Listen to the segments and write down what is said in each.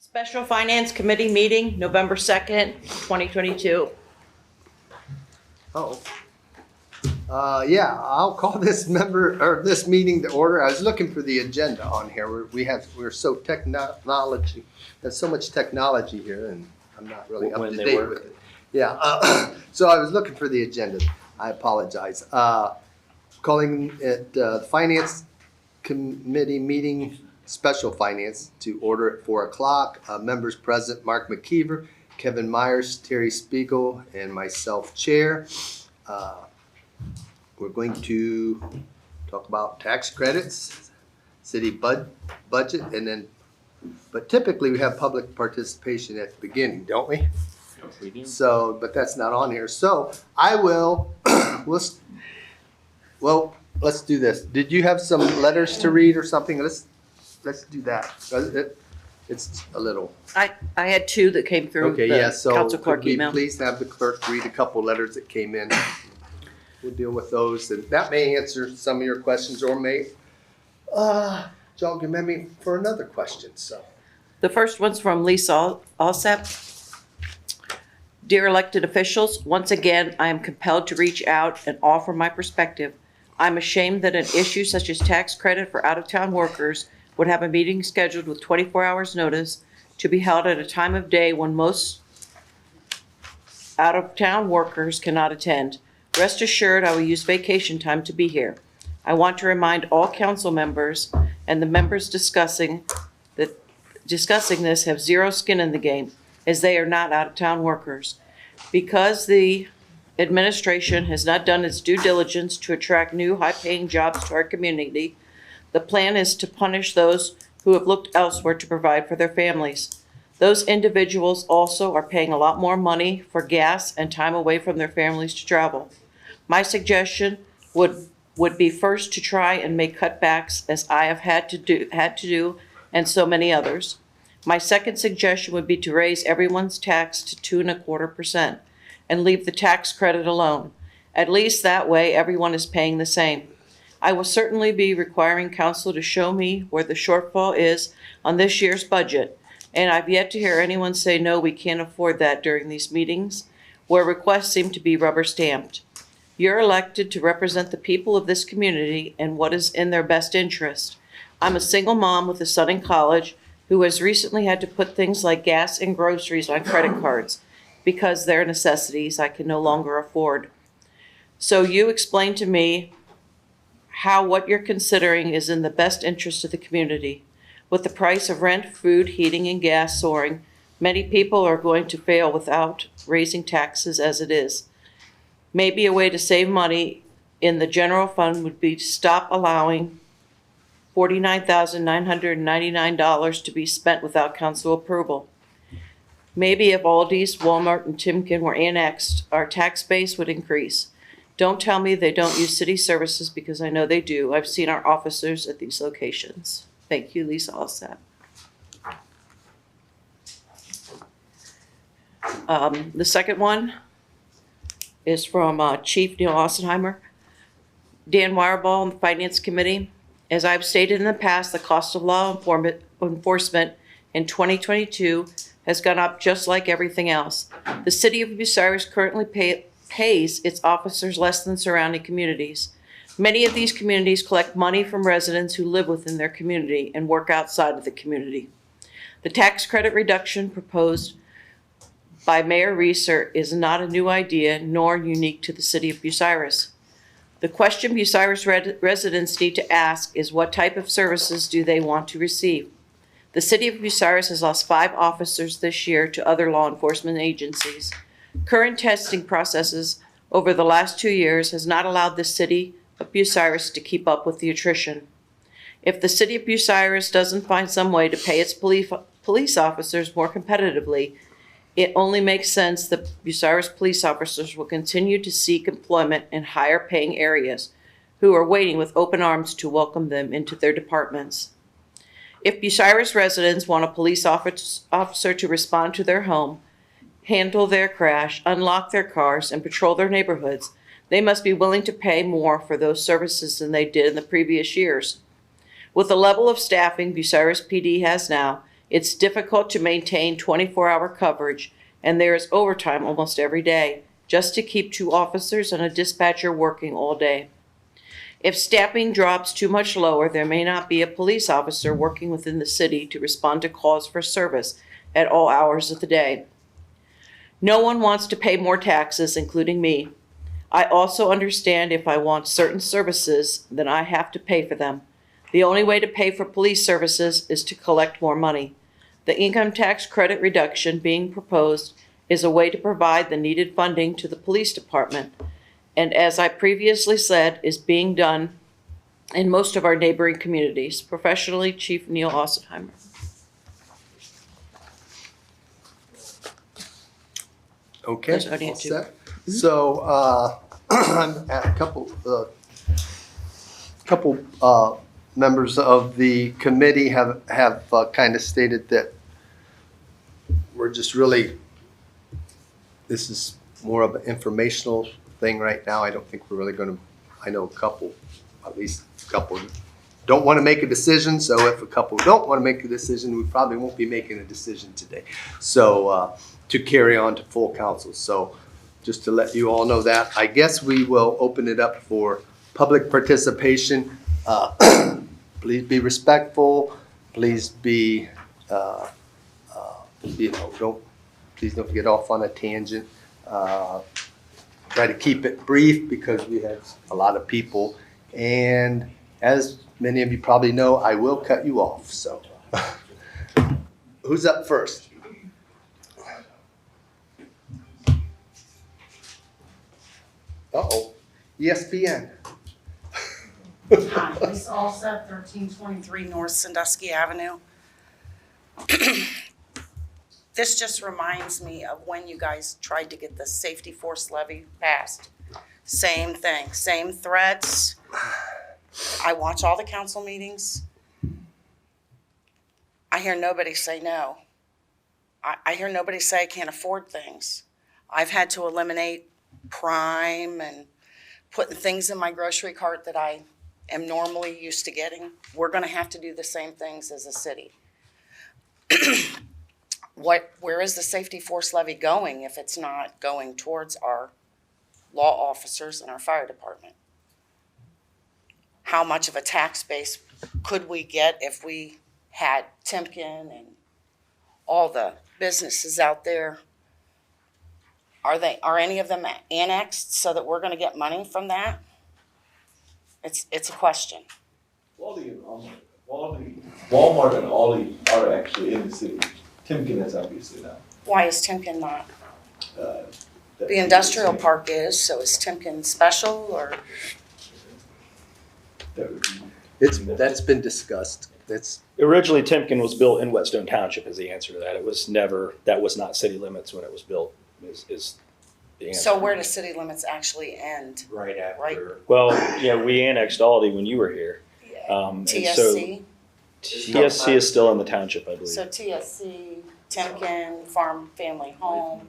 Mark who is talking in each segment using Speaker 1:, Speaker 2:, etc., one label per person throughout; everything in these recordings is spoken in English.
Speaker 1: Special Finance Committee meeting, November 2nd, 2022.
Speaker 2: Yeah, I'll call this this meeting to order. I was looking for the agenda on here. We're so technology, there's so much technology here, and I'm not really up to date with it. Yeah, so I was looking for the agenda. I apologize. Calling it the Finance Committee meeting, Special Finance, to order at 4 o'clock. Members present: Mark McKeever, Kevin Myers, Terry Spiegel, and myself, Chair. We're going to talk about tax credits, city budget, but typically we have public participation at the beginning, don't we?
Speaker 3: We do.
Speaker 2: So, but that's not on here. So I will, let's do this. Did you have some letters to read or something? Let's do that. It's a little.
Speaker 1: I had two that came through
Speaker 2: Okay,
Speaker 1: the
Speaker 2: yeah, so
Speaker 1: council clerk
Speaker 2: could we
Speaker 1: email.
Speaker 2: please have the clerk read a couple letters that came in? We'll deal with those, and that may answer some of your questions, or may jog your memory for another question, so.
Speaker 1: The first one's from Lisa Alsep. Dear elected officials, once again, I am compelled to reach out and offer my perspective. I'm ashamed that an issue such as tax credit for out-of-town workers would have a meeting scheduled with 24 hours notice to be held at a time of day when most out-of-town workers cannot attend. Rest assured, I will use vacation time to be here. I want to remind all council members and the members discussing this have zero skin in the game, as they are not out-of-town workers. Because the administration has not done its due diligence to attract new high-paying jobs to our community, the plan is to punish those who have looked elsewhere to provide for their families. Those individuals also are paying a lot more money for gas and time away from their families to travel. My suggestion would be first to try and make cutbacks, as I have had to do, and so many others. My second suggestion would be to raise everyone's tax to 2.25% and leave the tax credit alone. At least that way, everyone is paying the same. I will certainly be requiring council to show me where the shortfall is on this year's budget, and I've yet to hear anyone say, no, we can't afford that during these meetings, where requests seem to be rubber stamped. You're elected to represent the people of this community and what is in their best interest. I'm a single mom with a son in college who has recently had to put things like gas and groceries on credit cards because they're necessities I can no longer afford. So you explain to me how what you're considering is in the best interest of the community. With the price of rent, food, heating, and gas soaring, many people are going to fail without raising taxes as it is. Maybe a way to save money in the general fund would be to stop allowing $49,999 to be spent without council approval. Maybe if Aldi's, Walmart, and Timken were annexed, our tax base would increase. Don't tell me they don't use city services, because I know they do. I've seen our officers at these locations. Thank you, Lisa Alsap. The second one is from Chief Neil Ossenheimer. Dan Wireball and the Finance Committee. As I've stated in the past, the cost of law enforcement in 2022 has gone up just like everything else. The city of Bucyrus currently pays its officers less than surrounding communities. Many of these communities collect money from residents who live within their community and work outside of the community. The tax credit reduction proposed by Mayor Reeser is not a new idea, nor unique to the city of Bucyrus. The question Bucyrus residents need to ask is, what type of services do they want to receive? The city of Bucyrus has lost 5 officers this year to other law enforcement agencies. Current testing processes over the last 2 years has not allowed the city of Bucyrus to keep up with the attrition. If the city of Bucyrus doesn't find some way to pay its police officers more competitively, it only makes sense that Bucyrus police officers will continue to seek employment in higher paying areas, who are waiting with open arms to welcome them into their departments. If Bucyrus residents want a police officer to respond to their home, handle their crash, unlock their cars, and patrol their neighborhoods, they must be willing to pay more for those services than they did in the previous years. With the level of staffing Bucyrus PD has now, It's difficult to maintain 24-hour coverage, and there is overtime almost every day just to keep 2 officers and a dispatcher working all day. If staffing drops too much lower, there may not be a police officer working within the city to respond to calls for service at all hours of the day. No one wants to pay more taxes, including me. I also understand if I want certain services, then I have to pay for them. The only way to pay for police services is to collect more money. The income tax credit reduction being proposed is a way to provide the needed funding to the police department, and as I previously said, is being done in most of our neighboring communities. Professionally, Chief Neil Ossenheimer.
Speaker 2: Okay,
Speaker 1: That's what I need
Speaker 2: all
Speaker 1: to.
Speaker 2: set. So, I'm at a couple members of the committee have kind of stated that we're just really, this is more of an informational thing right now. I don't think we're really going to, I know at least a couple don't want to make a decision. So if a couple don't want to make a decision, we probably won't be making a decision today. So to carry on to full council. So just to let you all know that, I guess we will open it up for public participation. Please be respectful. Please be, please don't get off on a tangent. Try to keep it brief because we have a lot of people. And as many of you probably know, I will cut you off. So who's up first? Uh-oh, ESPN.
Speaker 3: Hi, Lisa Alsep, 1323 North Sandusky Avenue. This just reminds me of when you guys tried to get the safety force levy passed. Same thing, same threats. I watch all the council meetings. I hear nobody say no. I hear nobody say I can't afford things. I've had to eliminate Prime and putting things in my grocery cart that I am normally used to getting. We're gonna have to do the same things as a city. Where is the safety force levy going if it's not going towards our law officers and our fire department? How much of a tax base could we get if we had Timken and all the businesses out there? Are any of them annexed so that we're gonna get money from that? It's a question.
Speaker 4: Walmart and Aldi are actually in the city. Timken is obviously not.
Speaker 3: Why is Timken not?
Speaker 4: That-
Speaker 3: The industrial park is, so is Timken special or?
Speaker 4: that would be-
Speaker 2: That's been discussed.
Speaker 5: Originally, Timken was built in Whetstone Township is the answer to that. It was never, that was not city limits when it was built, is the answer.
Speaker 3: So where do city limits actually end?
Speaker 6: Right after.
Speaker 5: Well, yeah, we annexed Aldi when you were here. And so
Speaker 3: TSC?
Speaker 5: TSC is still in the township, I believe.
Speaker 3: So TSC, Timken, Farm Family Home,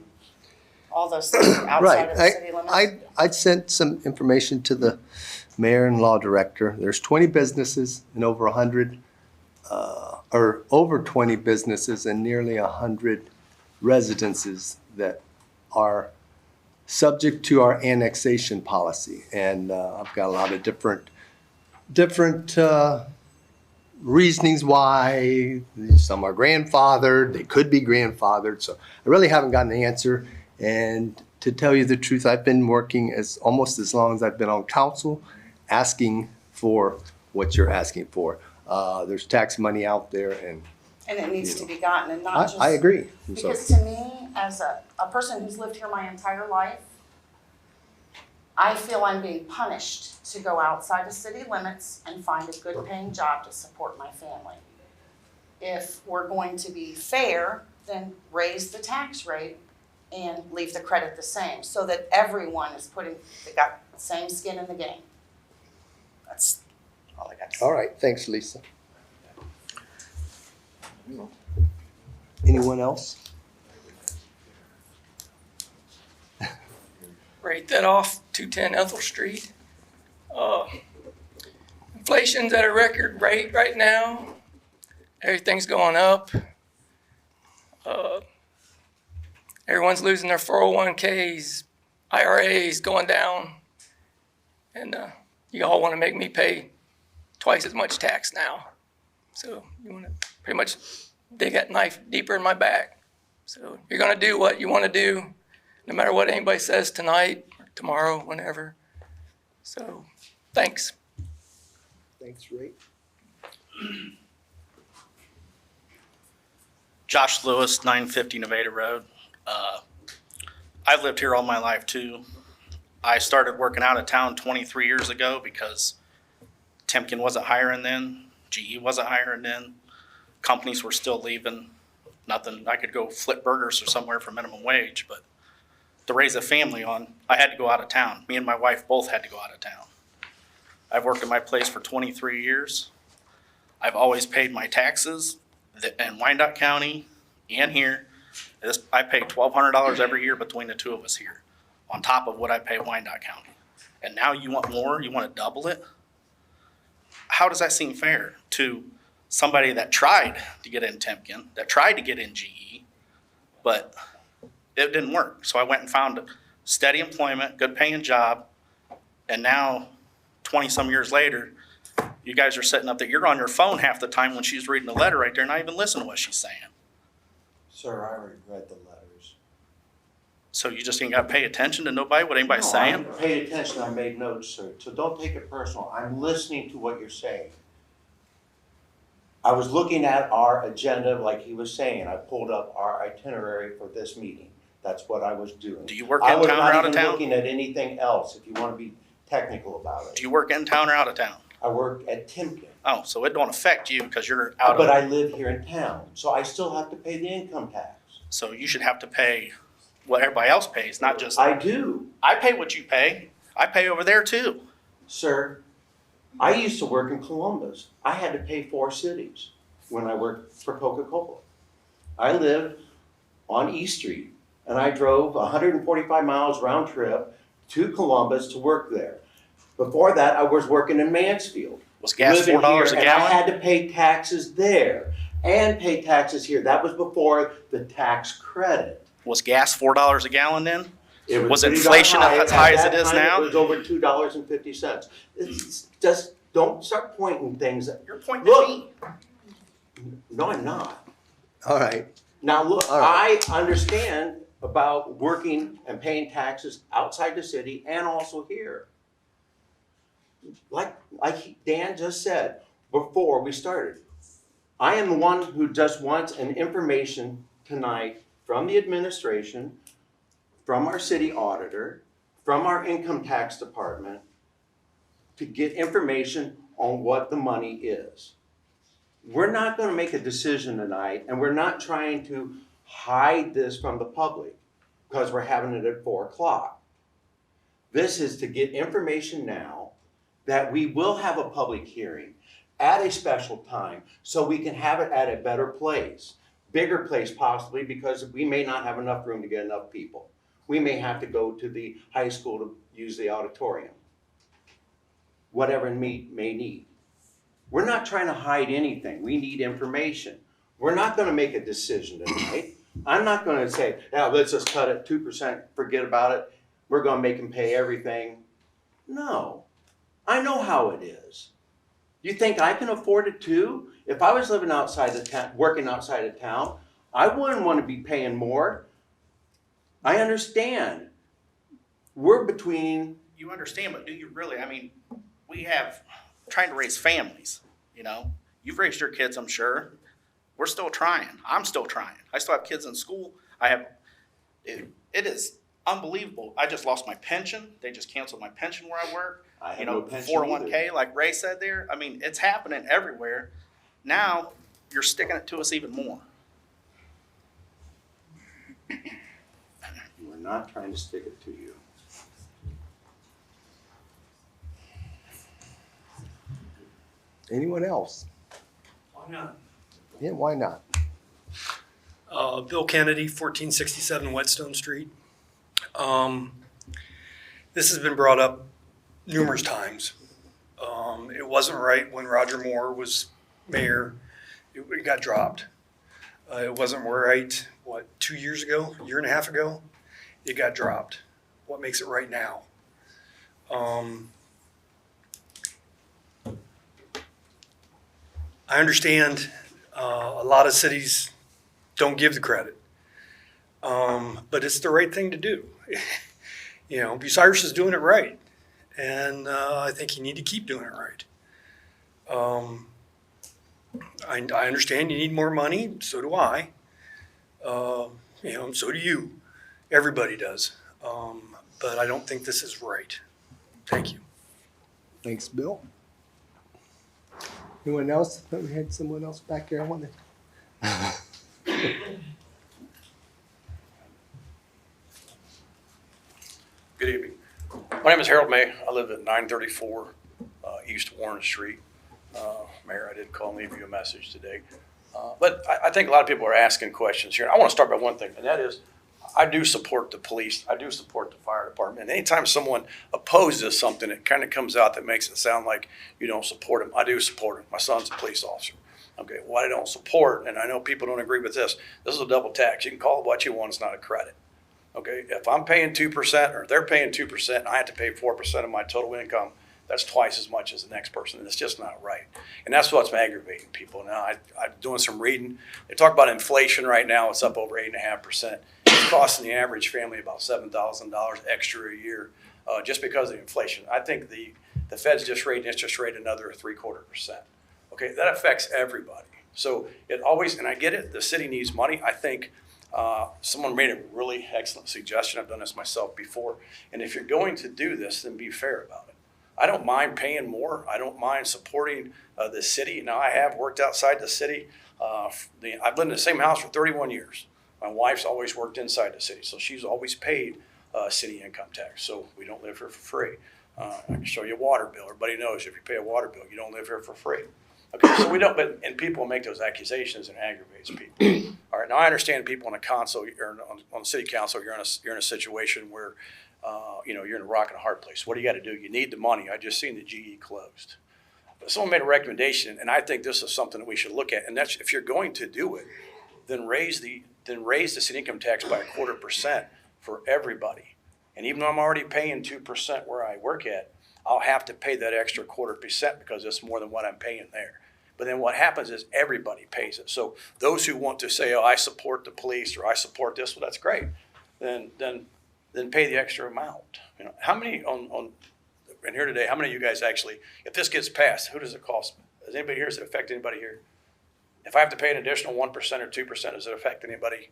Speaker 3: all those things are outside of the city limits?
Speaker 2: I'd sent some information to the mayor and law director. There's 20 businesses and over 100, or over 20 businesses and nearly 100 residences that are subject to our annexation policy. And I've got a lot of different reasonings why. Some are grandfathered, they could be grandfathered. So I really haven't gotten an answer. And to tell you the truth, I've been working almost as long as I've been on council, asking for what you're asking for. There's tax money out there, and
Speaker 3: it needs to be gotten and not just.
Speaker 2: I agree. So,
Speaker 3: Because to me, as a person who's lived here my entire life, I feel I'm being punished to go outside of city limits and find a good paying job to support my family. If we're going to be fair, then raise the tax rate and leave the credit the same so that everyone is they got the same skin in the game. That's all I got to say.
Speaker 2: all right, thanks, Lisa. Anyone else?
Speaker 7: Rate that off 210 Ethel Street. Inflation's at a record rate right now. Everything's going up. Everyone's losing their 401ks, IRAs going down. And you all want to make me pay twice as much tax now. So you want to pretty much dig that knife deeper in my back. So you're going to do what you want to do, no matter what anybody says tonight or tomorrow, whenever. So thanks.
Speaker 2: Thanks, Ray.
Speaker 6: Josh Lewis, 950 Nevada Road. I've lived here all my life too. I started working out of town 23 years ago because Timken wasn't hiring then, GE wasn't hiring then, companies were still leaving. Nothing, I could go flip burgers or somewhere for minimum wage, but to raise a family on, I had to go out of town. Me and my wife both had to go out of town. I've worked at my place for 23 years. I've always paid my taxes in Wyandotte County and here. I pay $1,200 every year between the two of us here, on top of what I pay Wyandotte County. And now you want more? You want to double it? How does that seem fair to somebody that tried to get in Timken, that tried to get in GE, but it didn't work? So I went and found steady employment, good paying job, and now 20-some years later, you guys are sitting up there. You're on your phone half the time when she's reading the letter right there, not even listening to what she's saying.
Speaker 8: Sir, I already read the letters.
Speaker 6: So you just ain't got to pay attention to nobody, what anybody's saying?
Speaker 8: I paid attention, I made notes, sir, so don't take it personal. I'm listening to what you're saying. I was looking at our agenda like he was saying. I pulled up our itinerary for this meeting. That's what I was doing.
Speaker 6: Do you work in town or out of
Speaker 8: I was not even
Speaker 6: town?
Speaker 8: looking at anything else, if you want to be technical about it.
Speaker 6: Do you work in town or out of town?
Speaker 8: I work at Timken,
Speaker 6: Oh, so it don't affect you because you're out
Speaker 8: but
Speaker 6: of,
Speaker 8: I live here in town, so I still have to pay the income tax.
Speaker 6: so you should have to pay what everybody else pays, not just,
Speaker 8: I do.
Speaker 6: I pay what you pay. I pay over there too.
Speaker 8: Sir, I used to work in Columbus. I had to pay 4 cities when I worked for Coca-Cola. I lived on East Street, and I drove 145 miles round trip to Columbus to work there. Before that, I was working in Mansfield.
Speaker 6: Was gas
Speaker 8: living
Speaker 6: $4 a
Speaker 8: here, and I
Speaker 6: gallon?
Speaker 8: had to pay taxes there and pay taxes here. That was before the tax credit.
Speaker 6: Was gas $4 a gallon then?
Speaker 8: It
Speaker 6: Was
Speaker 8: pretty
Speaker 6: inflation
Speaker 8: darn
Speaker 6: as high as
Speaker 8: At
Speaker 6: it
Speaker 8: that
Speaker 6: is
Speaker 8: time,
Speaker 6: now?
Speaker 8: It was over $2.50. It's just, don't start pointing things at.
Speaker 6: You're pointing at me.
Speaker 8: No, I'm not.
Speaker 2: All right.
Speaker 8: Now, look,
Speaker 2: All right.
Speaker 8: I understand about working and paying taxes outside the city and also here. Like Dan just said before we started, I am the one who just wants an information tonight from the administration, from our city auditor, from our income tax department, to get information on what the money is. We're not going to make a decision tonight, and we're not trying to hide this from the public because we're having it at 4 o'clock. This is to get information now that we will have a public hearing at a special time so we can have it at a better place, bigger place possibly, because we may not have enough room to get enough people. We may have to go to the high school to use the auditorium, whatever we may need. We're not trying to hide anything. We need information. We're not going to make a decision tonight. I'm not going to say, yeah, let's just cut it 2%, forget about it. We're going to make them pay everything. No, I know how it is. You think I can afford it too? If I was living outside of town, working outside of town, I wouldn't want to be paying more. I understand. We're between.
Speaker 6: You understand, but do you really? I mean, we have trying to raise families, you know. You've raised your kids, I'm sure. We're still trying. I'm still trying. I still have kids in school. It is unbelievable. I just lost my pension. They just canceled my pension where I work.
Speaker 8: I have
Speaker 6: You know,
Speaker 8: no pension
Speaker 6: 401k,
Speaker 8: either.
Speaker 6: like Ray said there. I mean, it's happening everywhere. Now you're sticking it to us even more.
Speaker 8: We're not trying to stick it to you.
Speaker 2: Anyone else?
Speaker 9: Why not?
Speaker 2: Yeah, why not?
Speaker 9: Bill Kennedy, 1467 Whetstone Street. This has been brought up numerous times. It wasn't right when Roger Moore was mayor. It got dropped. It wasn't right, 2 years ago, a year and a half ago? It got dropped. What makes it right now? I understand a lot of cities don't give the credit, but it's the right thing to do. You know, Bucyrus is doing it right, and I think you need to keep doing it right. I understand you need more money, so do I. You know, so do you. Everybody does. But I don't think this is right. Thank you.
Speaker 2: Thanks, Bill. Anyone else? Thought we had someone else back there. I wanted.
Speaker 10: Good evening. My name is Harold May. I live at 934 East Warren Street. Mayor, I did call and leave you a message today. But I think a lot of people are asking questions here. I want to start by one thing, and that is I do support the police. I do support the fire department. And anytime someone opposes something, it kind of comes out that makes it sound like you don't support them. I do support them. My son's a police officer. Okay, what I don't support, and I know people don't agree with this is a double tax. You can call it what you want. It's not a credit. Okay, if I'm paying 2% or they're paying 2% and I have to pay 4% of my total income, that's twice as much as the next person, and it's just not right. And that's what's aggravating people. Now, I'm doing some reading. They talk about inflation right now. It's up over 8.5%. It's costing the average family about $7,000 extra a year just because of inflation. I think the Fed's just raised interest rate another 0.75%. Okay, that affects everybody. So it always, and I get it, the city needs money. I think someone made a really excellent suggestion. I've done this myself before. And if you're going to do this, then be fair about it. I don't mind paying more. I don't mind supporting the city. Now, I have worked outside the city. I've lived in the same house for 31 years. My wife's always worked inside the city, so she's always paid city income tax. So we don't live here for free. I can show you a water bill. Everybody knows if you pay a water bill, you don't live here for free. Okay, so we don't, and people make those accusations and aggravates people. All right, now I understand people on the council or on the city council, you're in a situation where, you're in a rock and a hard place. What do you got to do? You need the money. I just seen the GE closed. But someone made a recommendation, and I think this is something that we should look at. And that's if you're going to do it, then raise the city income tax by 0.25% for everybody. And even though I'm already paying 2% where I work at, I'll have to pay that extra 0.25% because it's more than what I'm paying there. But then what happens is everybody pays it. So those who want to say, oh, I support the police or I support this, well, that's great. Then pay the extra amount. How many in here today, how many of you guys actually, if this gets passed, who does it cost? Does anybody here, does it affect anybody here? If I have to pay an additional 1% or 2%, does it affect anybody?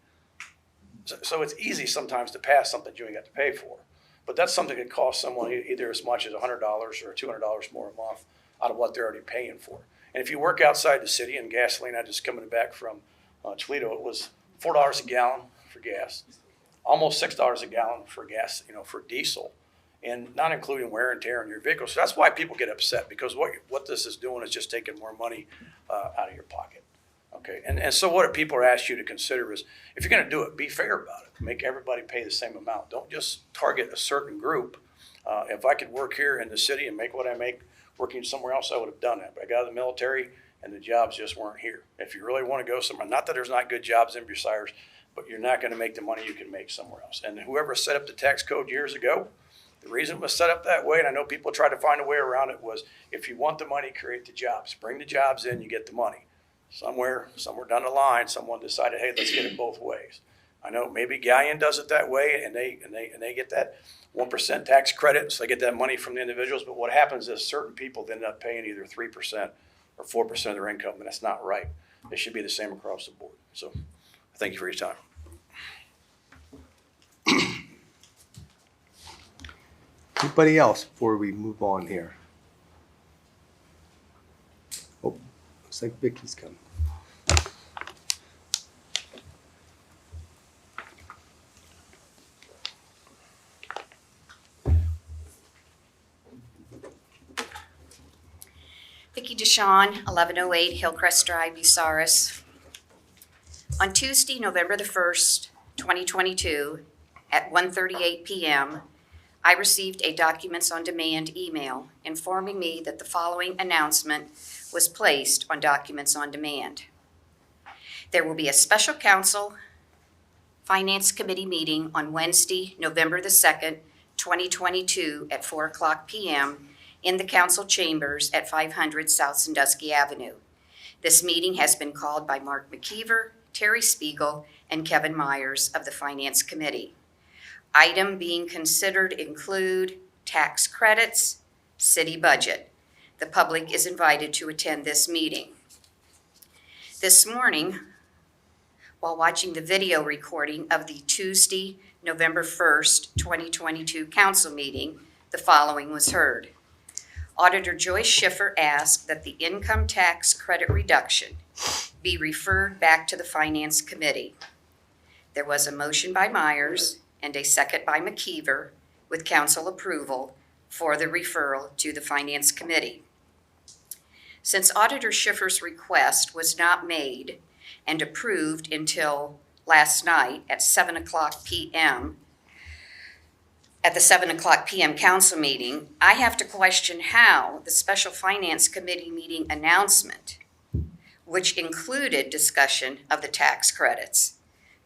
Speaker 10: So it's easy sometimes to pass something you ain't got to pay for. But that's something that costs someone either as much as $100 or $200 more a month out of what they're already paying for. And if you work outside the city and gasoline, I just coming back from Toledo, it was $4 a gallon for gas, almost $6 a gallon for gas, for diesel, and not including wear and tear on your vehicle. So that's why people get upset, because what this is doing is just taking more money out of your pocket. Okay, and so what people are asking you to consider is, if you're going to do it, be fair about it. Make everybody pay the same amount. Don't just target a certain group. If I could work here in the city and make what I make working somewhere else, I would have done that. But I got out of the military, and the jobs just weren't here. If you really want to go somewhere, not that there's not good jobs in Bucyrus, but you're not going to make the money you can make somewhere else. And whoever set up the tax code years ago, the reason it was set up that way, and I know people try to find a way around it, was if you want the money, create the jobs. Bring the jobs in, you get the money. Somewhere down the line, someone decided, hey, let's get it both ways. I know maybe Galleon does it that way, and they get that 1% tax credit, so they get that money from the individuals. But what happens is certain people end up paying either 3% or 4% of their income, and that's not right. It should be the same across the board. So thank you for your time.
Speaker 2: Anybody else before we move on here? Oh, looks like Vicky's coming.
Speaker 11: Vicki DeShawn, 1108 Hillcrest Drive, Bucyrus. On Tuesday, November the 1st, 2022, at 1:38 p.m., I received a Documents on Demand email informing me that the following announcement was placed on Documents on Demand. There will be a special council Finance Committee meeting on Wednesday, November the 2nd, 2022 at 4:00 p.m. in the council chambers at 500 South Sandusky Avenue. This meeting has been called by Mark McKeever, Terry Spiegel, and Kevin Myers of the Finance Committee. Item being considered include tax credits, city budget. The public is invited to attend this meeting. This morning, while watching the video recording of the Tuesday, November 1st, 2022 council meeting, the following was heard. Auditor Joyce Schiffer asked that the income tax credit reduction be referred back to the Finance Committee. There was a motion by Myers and a second by McKeever with council approval for the referral to the Finance Committee. Since Auditor Schiffer's request was not made and approved until last night at 7:00 p.m., at the 7:00 p.m. council meeting, I have to question how the Special Finance Committee meeting announcement, which included discussion of the tax credits,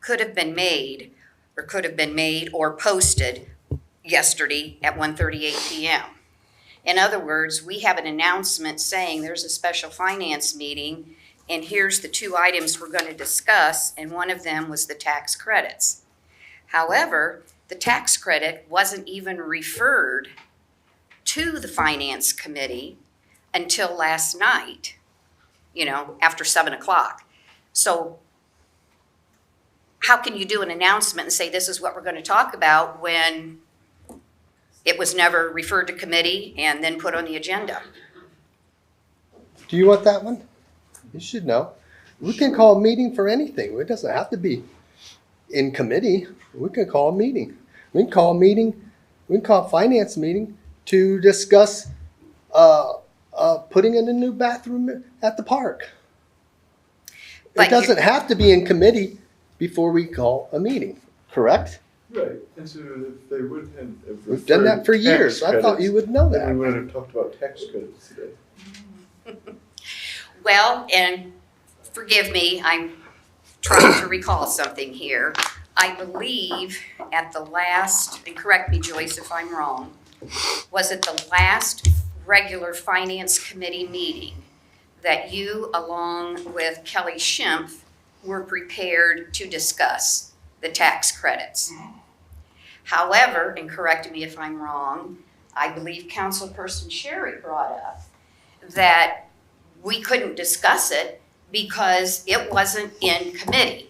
Speaker 11: could have been made or posted yesterday at 1:38 p.m. In other words, we have an announcement saying there's a special finance meeting and here's the two items we're going to discuss, and one of them was the tax credits. However, the tax credit wasn't even referred to the Finance Committee until last night, after 7:00. So how can you do an announcement and say this is what we're going to talk about when it was never referred to committee and then put on the agenda?
Speaker 2: Do you want that one? You should know. We can call a meeting for anything. It doesn't have to be in committee. We can call a meeting. We can call a meeting. We can call a finance meeting to discuss putting in a new bathroom at the park.
Speaker 11: But
Speaker 2: it doesn't have to be in committee before we call a meeting, correct?
Speaker 4: Right, and so if they wouldn't have.
Speaker 2: We've done that for
Speaker 4: referred
Speaker 2: years.
Speaker 4: tax
Speaker 2: I thought you would know
Speaker 4: credits, then we
Speaker 2: that.
Speaker 4: wouldn't have talked about tax credits today.
Speaker 11: Well, and forgive me, I'm trying to recall something here. I believe at the last, and correct me Joyce if I'm wrong, was it the last regular Finance Committee meeting that you, along with Kelly Schimpf, were prepared to discuss the tax credits? However, and correct me if I'm wrong, I believe Councilperson Sherry brought up that we couldn't discuss it because it wasn't in committee.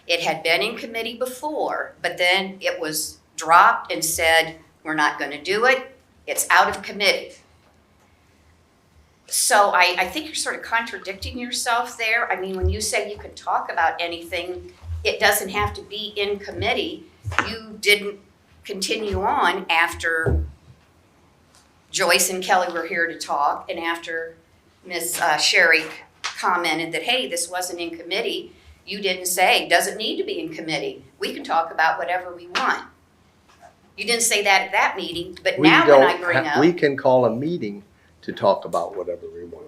Speaker 11: It had been in committee before, but then it was dropped and said, we're not going to do it. It's out of committee. So I think you're sort of contradicting yourself there. I mean, when you say you can talk about anything, it doesn't have to be in committee. You didn't continue on after Joyce and Kelly were here to talk and after Ms. Sherry commented that, hey, this wasn't in committee. You didn't say, doesn't need to be in committee. We can talk about whatever we want. You didn't say that at that meeting, but now when I bring up.
Speaker 2: We can call a meeting to talk about whatever we want.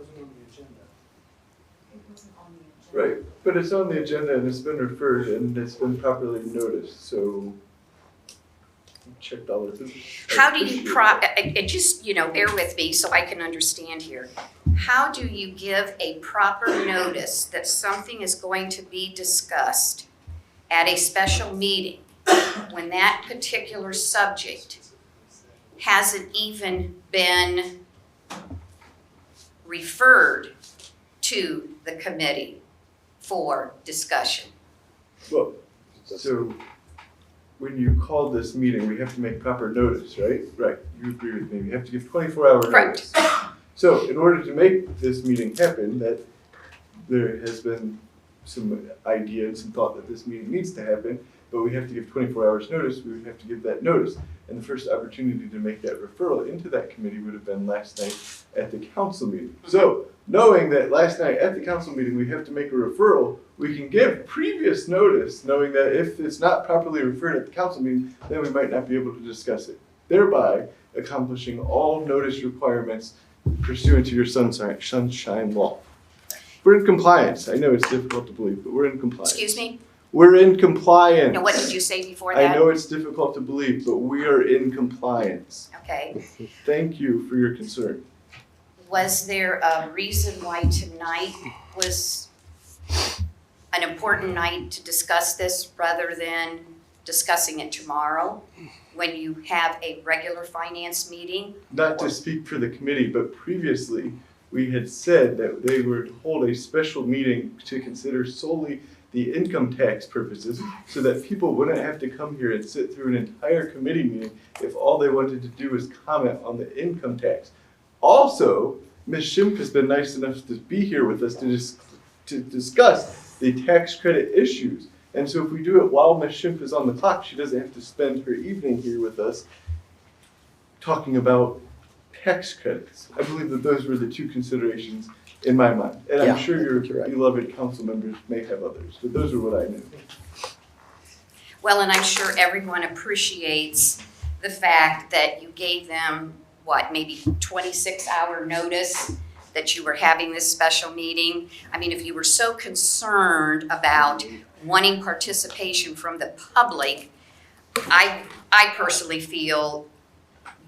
Speaker 4: Right, but it's on the agenda and it's been referred and it's been properly noticed, so checked all of this.
Speaker 11: How do you just, bear with me so I can understand here. How do you give a proper notice that something is going to be discussed at a special meeting when that particular subject hasn't even been referred to the committee for discussion?
Speaker 4: Well, so when you call this meeting, we have to make proper notice, right? Right, you agree with me. We have to give 24-hour notice. So in order to make this meeting happen, that there has been some idea and some thought that this meeting needs to happen, but we have to give 24 hours notice, we would have to give that notice. And the first opportunity to make that referral into that committee would have been last night at the council meeting. So knowing that last night at the council meeting we have to make a referral, we can give previous notice, knowing that if it's not properly referred at the council meeting, then we might not be able to discuss it, thereby accomplishing all notice requirements pursuant to your sunshine law. We're in compliance. I know it's difficult to believe, but we're in compliance.
Speaker 11: Excuse me?
Speaker 4: We're in compliance.
Speaker 11: No, what did you say before
Speaker 4: I
Speaker 11: that?
Speaker 4: know it's difficult to believe, but we are in compliance.
Speaker 11: Okay.
Speaker 4: Thank you for your concern.
Speaker 11: Was there a reason why tonight was an important night to discuss this rather than discussing it tomorrow when you have a regular finance meeting?
Speaker 4: Not to speak for the committee, but previously, we had said that they would hold a special meeting to consider solely the income tax purposes, so that people wouldn't have to come here and sit through an entire committee meeting if all they wanted to do was comment on the income tax. Also, Ms. Schimpf has been nice enough to be here with us to discuss the tax credit issues. And so if we do it while Ms. Schimpf is on the clock, she doesn't have to spend her evening here with us talking about tax credits. I believe that those were the two considerations in my mind. And I'm sure your beloved council members may have others, but those are what I knew.
Speaker 11: Well, and I'm sure everyone appreciates the fact that you gave them, maybe 26-hour notice that you were having this special meeting. I mean, if you were so concerned about wanting participation from the public, I personally feel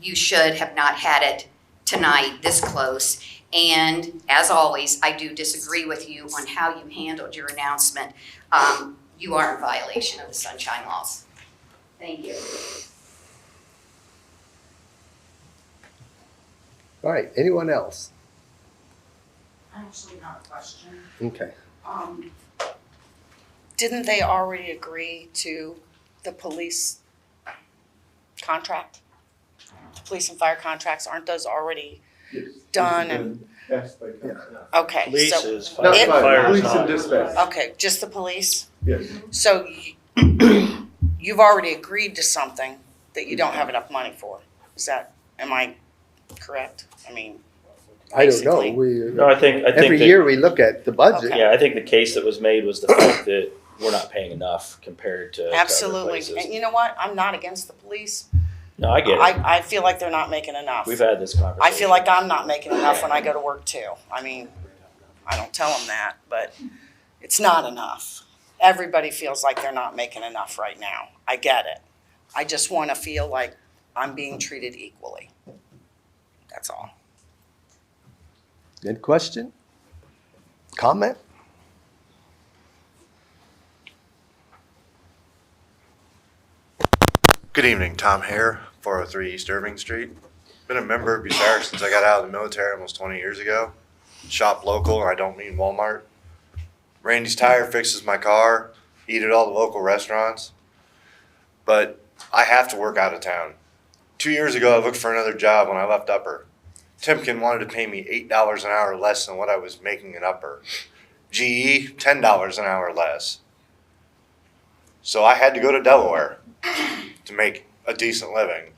Speaker 11: you should have not had it tonight this close. And as always, I do disagree with you on how you handled your announcement. You are in violation of the sunshine laws. Thank you.
Speaker 2: All right, anyone else?
Speaker 3: I actually have a question.
Speaker 2: Okay.
Speaker 3: Didn't they already agree to the police contract? Police and fire contracts, aren't those already
Speaker 4: Yes.
Speaker 3: done? And
Speaker 4: Passed by council.
Speaker 3: okay,
Speaker 5: Police
Speaker 3: so
Speaker 5: is fire.
Speaker 4: Not
Speaker 3: It-
Speaker 4: fire,
Speaker 5: Fire is
Speaker 4: police and
Speaker 5: not.
Speaker 4: dispatch.
Speaker 3: okay, just the police.
Speaker 4: Yes.
Speaker 3: So you've already agreed to something that you don't have enough money for. Am I correct? I mean,
Speaker 2: I don't know.
Speaker 3: basically.
Speaker 5: No, I think
Speaker 2: Every
Speaker 5: that-
Speaker 2: year we look at the budget.
Speaker 3: Okay.
Speaker 5: Yeah, I think the case that was made was the fact that we're not paying enough compared to other
Speaker 3: Absolutely.
Speaker 5: places.
Speaker 3: And you know what? I'm not against the police.
Speaker 5: No, I get it.
Speaker 3: I feel like they're not making enough.
Speaker 5: We've had this conversation.
Speaker 3: I feel like I'm not making enough when I go to work too. I mean, I don't tell them that, but it's not enough. Everybody feels like they're not making enough right now. I get it. I just want to feel like I'm being treated equally. That's all.
Speaker 2: Good question? Comment?
Speaker 12: Good evening, Tom Hare, 403 East Irving Street. Been a member of Bucyrus since I got out of the military almost 20 years ago. Shop local, and I don't mean Walmart. Randy's Tire fixes my car, eat at all the local restaurants. But I have to work out of town. 2 years ago, I looked for another job when I left Upper. Timken wanted to pay me $8 an hour less than what I was making in Upper. GE, $10 an hour less. So I had to go to Delaware to make a decent living.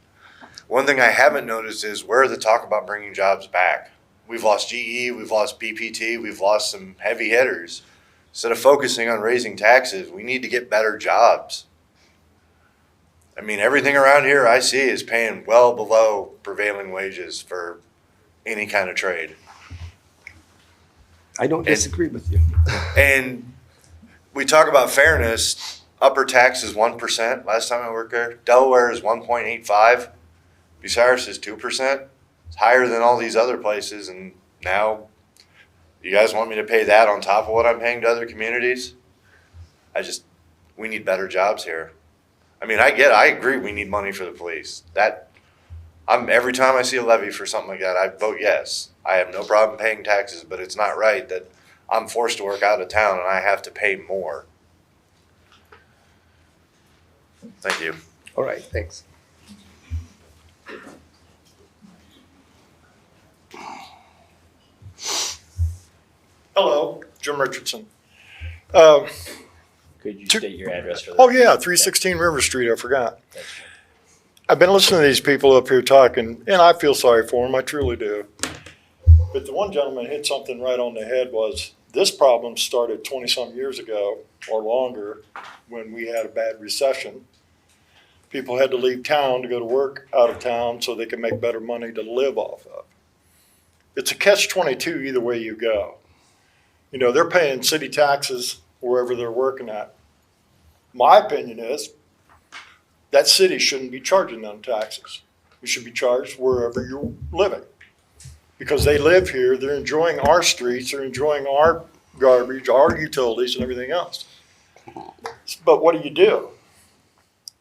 Speaker 12: One thing I haven't noticed is where the talk about bringing jobs back. We've lost GE, we've lost BPT, we've lost some heavy hitters. Instead of focusing on raising taxes, we need to get better jobs. I mean, everything around here I see is paying well below prevailing wages for any kind of trade.
Speaker 2: I don't disagree with you.
Speaker 12: And we talk about fairness. Upper tax is 1%. Last time I worked there, Delaware is 1.85. Bucyrus is 2%. It's higher than all these other places. And now, you guys want me to pay that on top of what I'm paying to other communities? We need better jobs here. I mean, I agree. We need money for the police. Every time I see a levy for something like that, I vote yes. I have no problem paying taxes, but it's not right that I'm forced to work out of town and I have to pay more. Thank you.
Speaker 2: All right, thanks.
Speaker 9: Hello, Jim Richardson.
Speaker 5: Could you state your address for that?
Speaker 9: Oh, yeah, 316 River Street, I forgot. I've been listening to these people up here talking, and I feel sorry for them, I truly do. But the one gentleman hit something right on the head was, this problem started 20-some years ago or longer when we had a bad recession. People had to leave town to go to work out of town so they could make better money to live off of. It's a catch-22 either way you go. You know, they're paying city taxes wherever they're working at. My opinion is that city shouldn't be charging them taxes. You should be charged wherever you're living. Because they live here, they're enjoying our streets, they're enjoying our garbage, our utilities and everything else. But what do?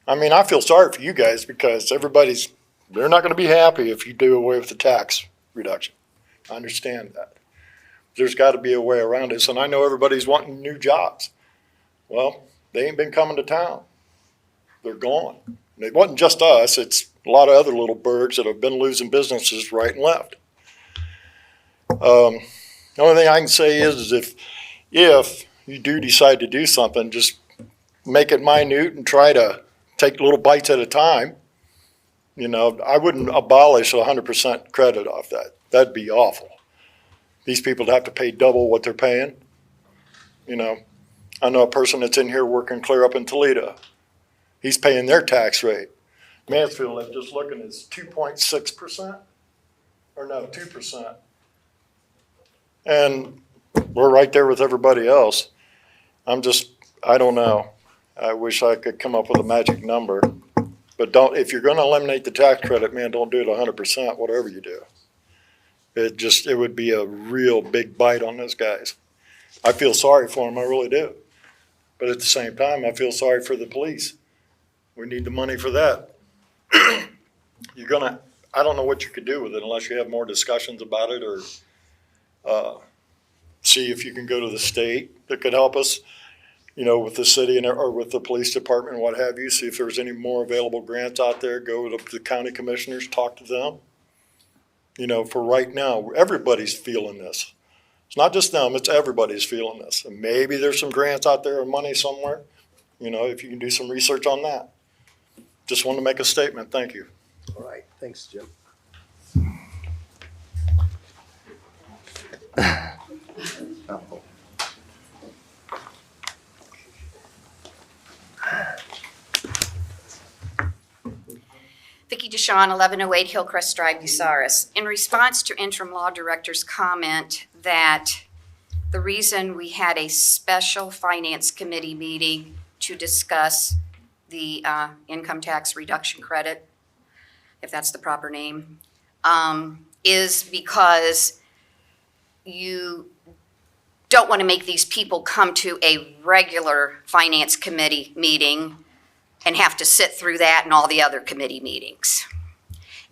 Speaker 9: I mean, I feel sorry for you guys because they're not gonna be happy if you do away with the tax reduction. I understand that. There's gotta be a way around this, and I know everybody's wanting new jobs. Well, they ain't been coming to town. They're gone. And it wasn't just us, it's a lot of other little birds that have been losing businesses right and left. The only thing I can say is if you do decide to do something, just make it minute and try to take little bites at a time. You know, I wouldn't abolish 100% credit off that. That'd be awful. These people have to pay double what they're paying. You know, I know a person that's in here working clear up in Toledo. He's paying their tax rate. Mansfield, I'm just looking, is 2.6%, or no, 2%. And we're right there with everybody else. I don't know. I wish I could come up with a magic number. But if you're gonna eliminate the tax credit, man, don't do it 100%, whatever you do. It would be a real big bite on those guys. I feel sorry for them, I really do. But at the same time, I feel sorry for the police. We need the money for that. I don't know what you could do with it unless you have more discussions about it or see if you can go to the state that could help us, you know, with the city or with the police department and what have you, see if there's any more available grants out there, go to the county commissioners, talk to them. You know, for right now, everybody's feeling this. It's not just them, it's everybody's feeling this. And maybe there's some grants out there or money somewhere, you know, if you can do some research on that. Just want to make a statement, thank you.
Speaker 2: All right, thanks, Jim. Uh-oh.
Speaker 11: Vicki DeShawn, 1108 Hillcrest Drive, Bucyrus. In response to interim law director's comment that the reason we had a special finance committee meeting to discuss the income tax reduction credit, if that's the proper name, is because you don't want to make these people come to a regular finance committee meeting and have to sit through that and all the other committee meetings.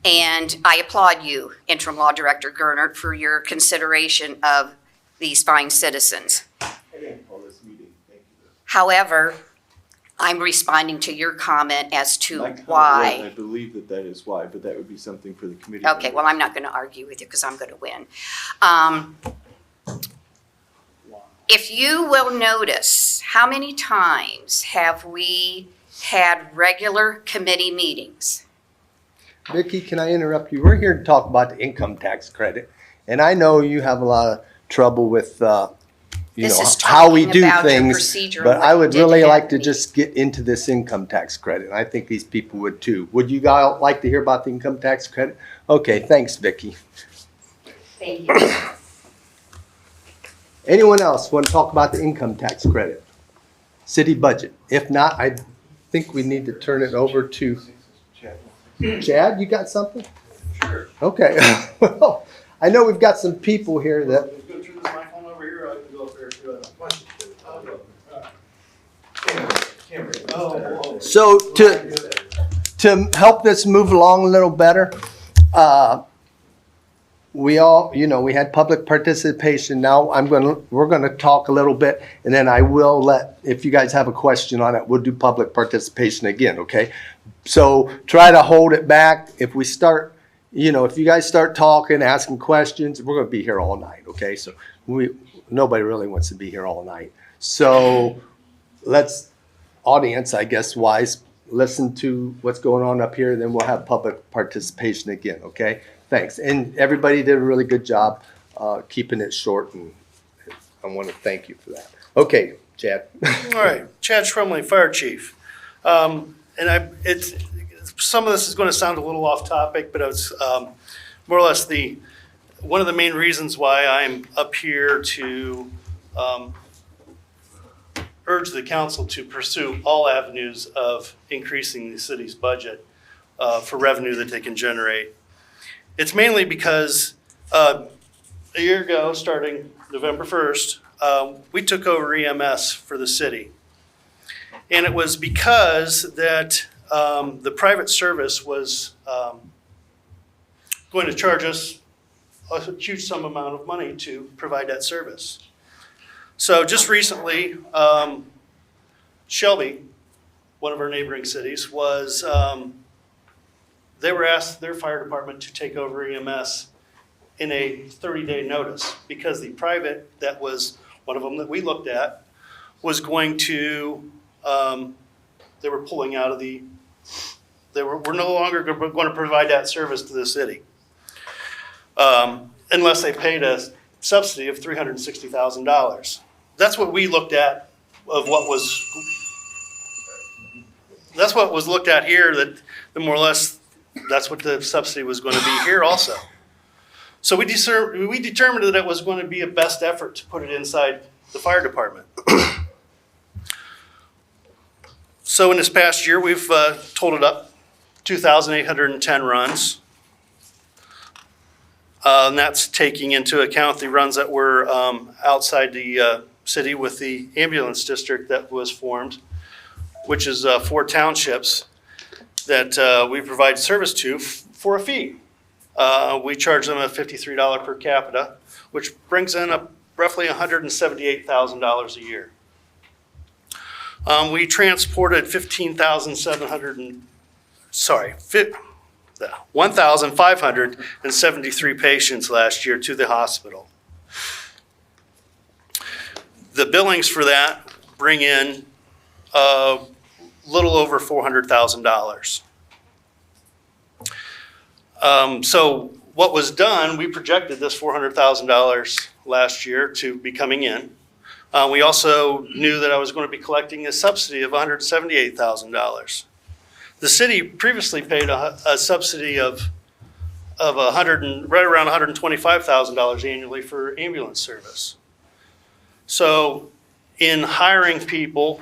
Speaker 11: And I applaud you, Interim Law Director Gernert, for your consideration of these fine citizens.
Speaker 4: I didn't call this meeting, thank you.
Speaker 11: However, I'm responding to your comment as to
Speaker 4: My comment
Speaker 11: why.
Speaker 4: was, I believe that is why, but that would be something for the committee.
Speaker 11: Okay, well, I'm not going to argue with you because I'm going to win. If you will notice, how many times have we had regular committee meetings?
Speaker 2: Vicki, can I interrupt you? We're here to talk about the income tax credit. And I know you have a lot of trouble with,
Speaker 11: This is
Speaker 2: how we
Speaker 11: talking
Speaker 2: do
Speaker 11: about your
Speaker 2: things.
Speaker 11: procedure and
Speaker 2: But
Speaker 11: what
Speaker 2: I
Speaker 11: you
Speaker 2: would
Speaker 11: did
Speaker 2: really
Speaker 11: to
Speaker 2: like to
Speaker 11: me.
Speaker 2: just get into this income tax credit. And I think these people would too. Would you guys like to hear about the income tax credit? Okay, thanks, Vicki.
Speaker 11: Thank you.
Speaker 2: Anyone else want to talk about the income tax credit? City budget. If not, I think we need to turn it over to Chad. You got something?
Speaker 4: Sure.
Speaker 2: Okay. Well, I know we've got some people here that,
Speaker 4: Let's go through this microphone over here, or I can go up there if you have questions.
Speaker 2: so to help this move along a little better, we all, we had public participation. Now we're gonna talk a little bit, and then I will if you guys have a question on it, we'll do public participation again, okay? So try to hold it back. If we start, if you guys start talking, asking questions, we're gonna be here all night, okay? So nobody really wants to be here all night. So let's, audience, I guess, wise, listen to what's going on up here, then we'll have public participation again, okay? Thanks. And everybody did a really good job keeping it short, and I want to thank you for that. Okay, Chad.
Speaker 13: All right, Chad Shrumley, Fire Chief. Some of this is going to sound a little off topic, but it's more or less one of the main reasons why I'm up here to urge the council to pursue all avenues of increasing the city's budget for revenue that they can generate. It's mainly because a year ago, starting November 1st, we took over EMS for the city. And it was because that the private service was going to charge us a huge sum amount of money to provide that service. So just recently, Shelby, one of our neighboring cities, was they were asked their fire department to take over EMS in a 30-day notice because the private that was one of them that we looked at was going to, they were pulling out of we're no longer going to provide that service to the city unless they paid a subsidy of $360,000. That's what we looked at of what was, that's what was looked at here, that the more or less, that's what the subsidy was going to be here also. So we determined that it was going to be a best effort to put it inside the fire department. So in this past year, we've totaled up 2,810 runs. And that's taking into account the runs that were outside the city with the ambulance district that was formed, which is 4 townships that we provide service to for a fee. We charge them a $53 per capita, which brings in roughly $178,000 a year. We transported 1,573 patients last year to the hospital. The billings for that bring in a little over $400,000. So what was done, we projected this $400,000 last year to be coming in. We also knew that I was going to be collecting a subsidy of $178,000. The city previously paid a subsidy of right around $125,000 annually for ambulance service. So in hiring people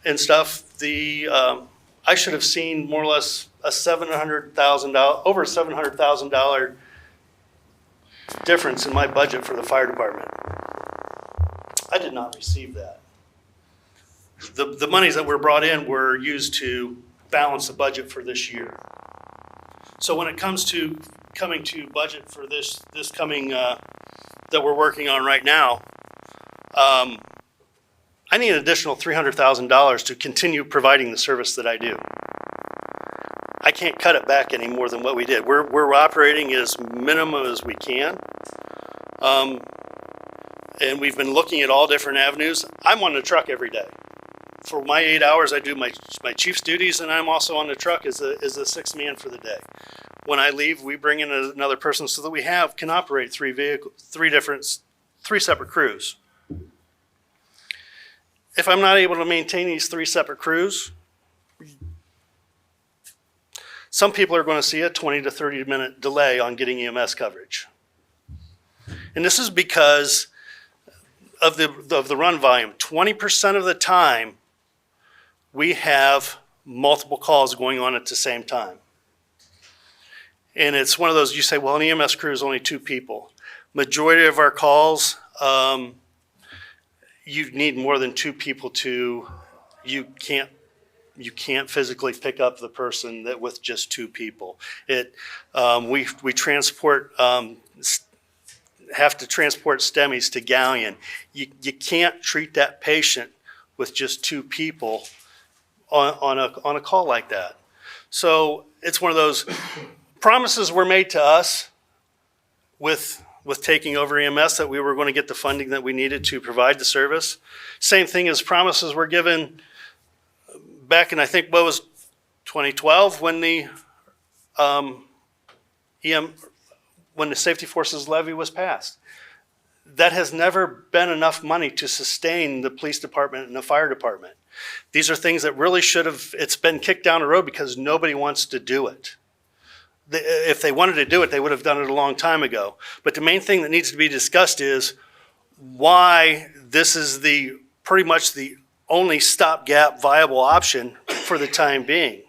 Speaker 13: and stuff, I should have seen more or less a over $700,000 difference in my budget for the fire department. I did not receive that. The monies that were brought in were used to balance the budget for this year. So when it comes to coming to budget for this coming, that we're working on right now, I need an additional $300,000 to continue providing the service that I do. I can't cut it back any more than what we did. We're operating as minimum as we can. And we've been looking at all different avenues. I'm on the truck every day. For my 8 hours, I do my chief's duties, and I'm also on the truck as a 6th man for the day. When I leave, we bring in another person so that we can operate 3 separate crews. If I'm not able to maintain these 3 separate crews, some people are going to see a 20 to 30 minute delay on getting EMS coverage. And this is because of the run volume. 20% of the time, we have multiple calls going on at the same time. And it's one of those, you say, well, an EMS crew is only 2 people. Majority of our calls, you need more than 2 people you can't physically pick up the person with just 2 people. We have to transport STEMIs to Galleon. You can't treat that patient with just 2 people on a call like that. So it's one of those promises were made to us with taking over EMS that we were going to get the funding that we needed to provide the service. Same thing as promises were given back in, I think, what was 2012 when the Safety Forces Levy was passed. That has never been enough money to sustain the police department and the fire department. These are things that really it's been kicked down the road because nobody wants to do it. If they wanted to do it, they would have done it a long time ago. But the main thing that needs to be discussed is why this is pretty much the only stopgap viable option for the time being.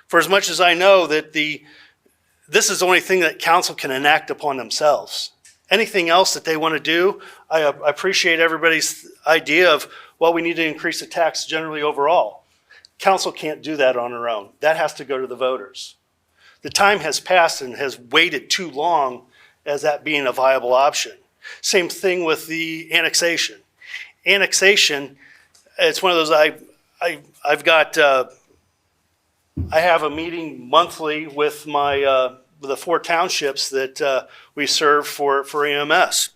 Speaker 13: For as much as I know that this is the only thing that council can enact upon themselves. Anything else that they want to do, I appreciate everybody's idea of, well, we need to increase the tax generally overall. Council can't do that on their own. That has to go to the voters. The time has passed and has waited too long as that being a viable option. Same thing with the annexation. Annexation, it's one of those, I've got, I have a meeting monthly with the 4 townships that we serve for EMS.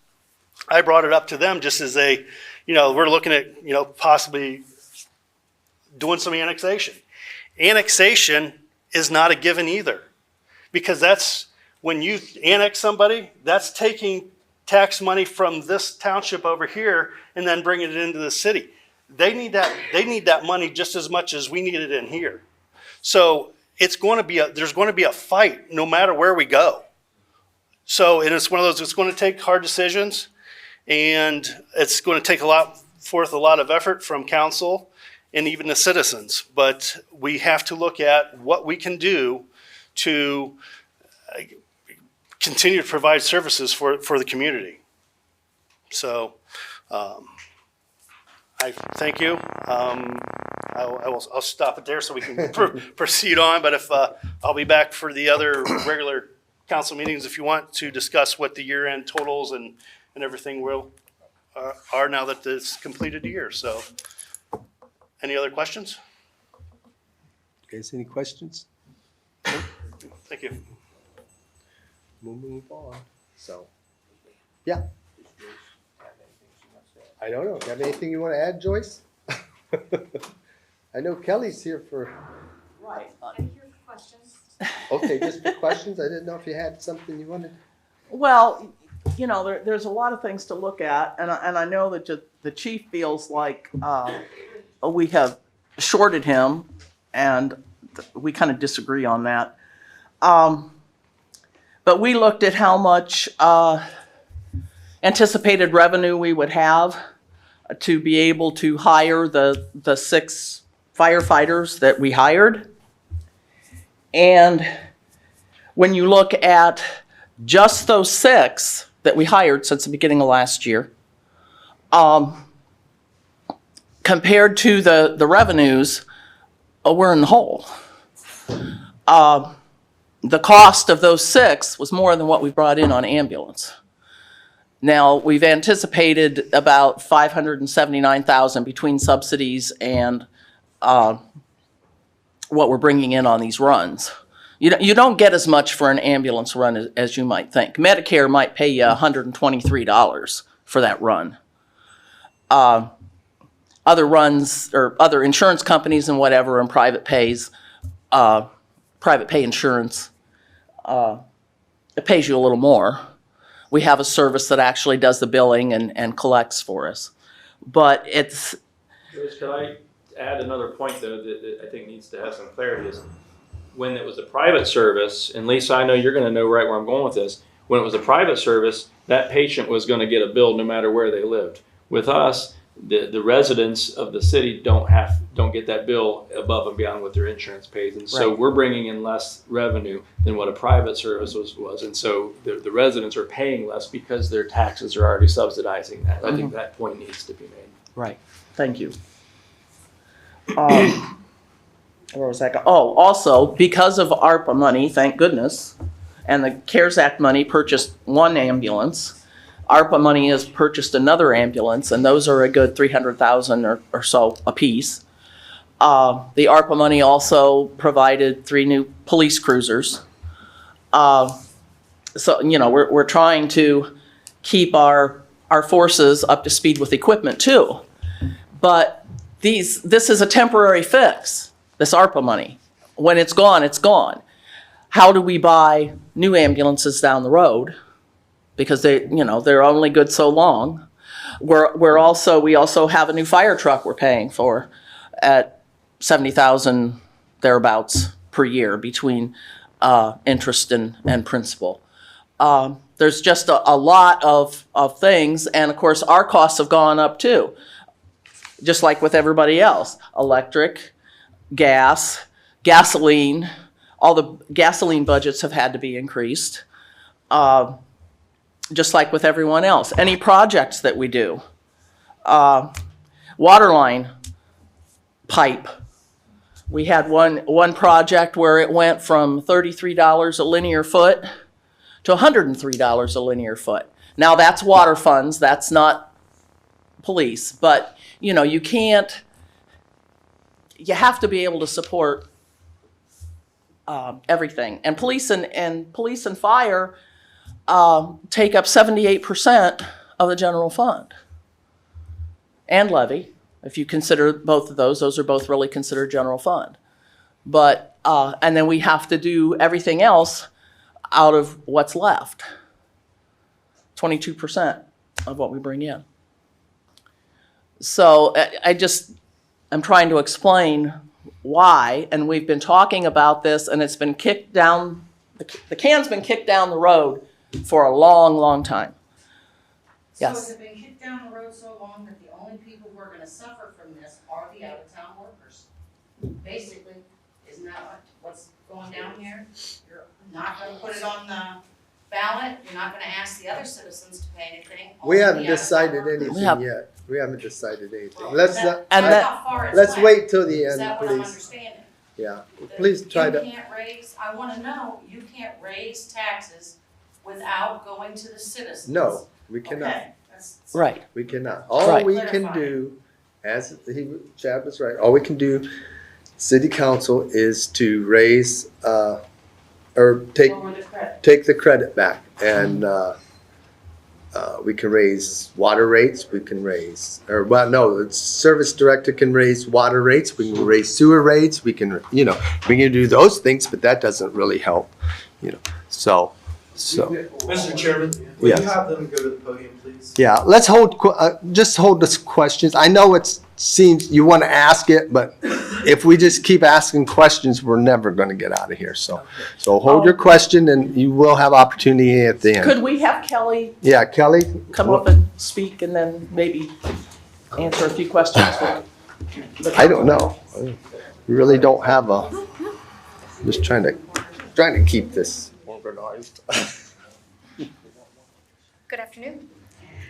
Speaker 13: I brought it up to them just as we're looking at, possibly doing some annexation. Annexation is not a given either, because that's when you annex somebody, that's taking tax money from this township over here and then bringing it into the city. They need that money just as much as we need it in here. So there's going to be a fight no matter where we go. So, and it's one of those, it's going to take hard decisions, and it's going to take a lot of effort from council and even the citizens. But we have to look at what we can do to continue to provide services for the community. So, I thank you. I'll stop it there so we can proceed on. But if I'll be back for the other regular council meetings if you want to discuss what the year-end totals and everything are now that it's completed a year. So, any other questions?
Speaker 2: Guys, any questions?
Speaker 13: Thank you.
Speaker 2: We'll move on. So, yeah. I don't know. Do you have anything you want to add, Joyce? I know Kelly's here for.
Speaker 1: Right.
Speaker 14: I'm here for questions.
Speaker 2: Okay, just for questions. I didn't know if you had something you wanted.
Speaker 15: Well, there's a lot of things to look at, and I know that the chief feels like we have shorted him, and we kind of disagree on that. But we looked at how much anticipated revenue we would have to be able to hire the 6 firefighters that we hired. And when you look at just those 6 that we hired since the beginning of last year, compared to the revenues, we're in the hole. The cost of those 6 was more than what we brought in on ambulance. Now, we've anticipated about $579,000 between subsidies and what we're bringing in on these runs. You don't get as much for an ambulance run as you might think. Medicare might pay you $123 for that run. Other runs or other insurance companies and whatever and private pay insurance, it pays you a little more. We have a service that actually does the billing and collects for us. But it's...
Speaker 5: Could I add another point, though, that I think needs to have some clarity is when it was a private service, and Lisa, I know you're going to know right where I'm going with this. When it was a private service, that patient was going to get a bill no matter where they lived. With us, the residents of the city don't get that bill above and beyond what their insurance pays, and so we're bringing in less revenue than what a private service was, and so the residents are paying less because their taxes are already subsidizing that. I think that point needs to be made.
Speaker 15: Right. Thank you. Where was that? Oh, also, because of ARPA money, thank goodness, and the CARES Act money purchased 1 ambulance. ARPA money has purchased another ambulance, and those are a good $300,000 or so a piece. The ARPA money also provided 3 new police cruisers. So, we're trying to keep our forces up to speed with equipment too. But this is a temporary fix, this ARPA money. When it's gone, it's gone. How do we buy new ambulances down the road? Because they're only good so long. We also have a new fire truck we're paying for at $70,000 thereabouts per year between interest and principal. There's just a lot of things, and of course, our costs have gone up too, just like with everybody else. Electric, gas, gasoline, all the gasoline budgets have had to be increased, just like with everyone else. Any projects that we do, water line pipe. We had one project where it went from $33 a linear foot to $103 a linear foot. Now that's water funds, that's not police, but you know, you have to be able to support everything. And police and fire take up 78% of the general fund. And levy, if you consider both of those are both really considered general fund. But, and then we have to do everything else out of what's left. 22% of what we bring in. So I'm trying to explain why, and we've been talking about this, and it's been kicked down, the can's been kicked down the road for a long, long time. Yes.
Speaker 3: So has it been kicked down the road so long that the only people who are gonna suffer from this are the out-of-town workers? Basically, isn't that what's going down here? You're not gonna put it on the ballot, you're not gonna ask the other citizens to pay anything.
Speaker 2: We
Speaker 3: only
Speaker 2: haven't
Speaker 3: the out-of-town
Speaker 2: decided
Speaker 3: workers.
Speaker 2: anything yet. We haven't decided anything.
Speaker 3: Well,
Speaker 2: Let's,
Speaker 3: that's how far it's
Speaker 2: let's
Speaker 3: went.
Speaker 2: wait till the
Speaker 3: Is
Speaker 2: end,
Speaker 3: that what I'm
Speaker 2: please.
Speaker 3: understanding?
Speaker 2: Yeah,
Speaker 3: That
Speaker 2: please try
Speaker 3: You
Speaker 2: to,
Speaker 3: can't raise, I wanna know, you can't raise taxes without going to the citizens.
Speaker 2: no, we cannot.
Speaker 3: Okay, that's.
Speaker 15: Right.
Speaker 2: We cannot. All
Speaker 15: Right.
Speaker 2: we can
Speaker 3: Clarify.
Speaker 2: do, Chad was right, all we can do, city council, is to raise, or take
Speaker 3: Lower the credit.
Speaker 2: the credit back. And we can raise water rates, we can raise, the service director can raise water rates, we can raise sewer rates, we can do those things, but that doesn't really help, so.
Speaker 14: Mr. Chairman, will
Speaker 2: Yes.
Speaker 14: you have them go to the podium, please?
Speaker 2: Yeah, let's just hold this questions. I know it seems you want to ask it, but if we just keep asking questions, we're never going to get out of here. So hold your question, and you will have opportunity at the end.
Speaker 15: Could we have Kelly
Speaker 2: Yeah, Kelly?
Speaker 15: come up and speak and then maybe answer a few questions?
Speaker 2: I don't know. We really don't have just trying to keep this organized.
Speaker 11: Good afternoon.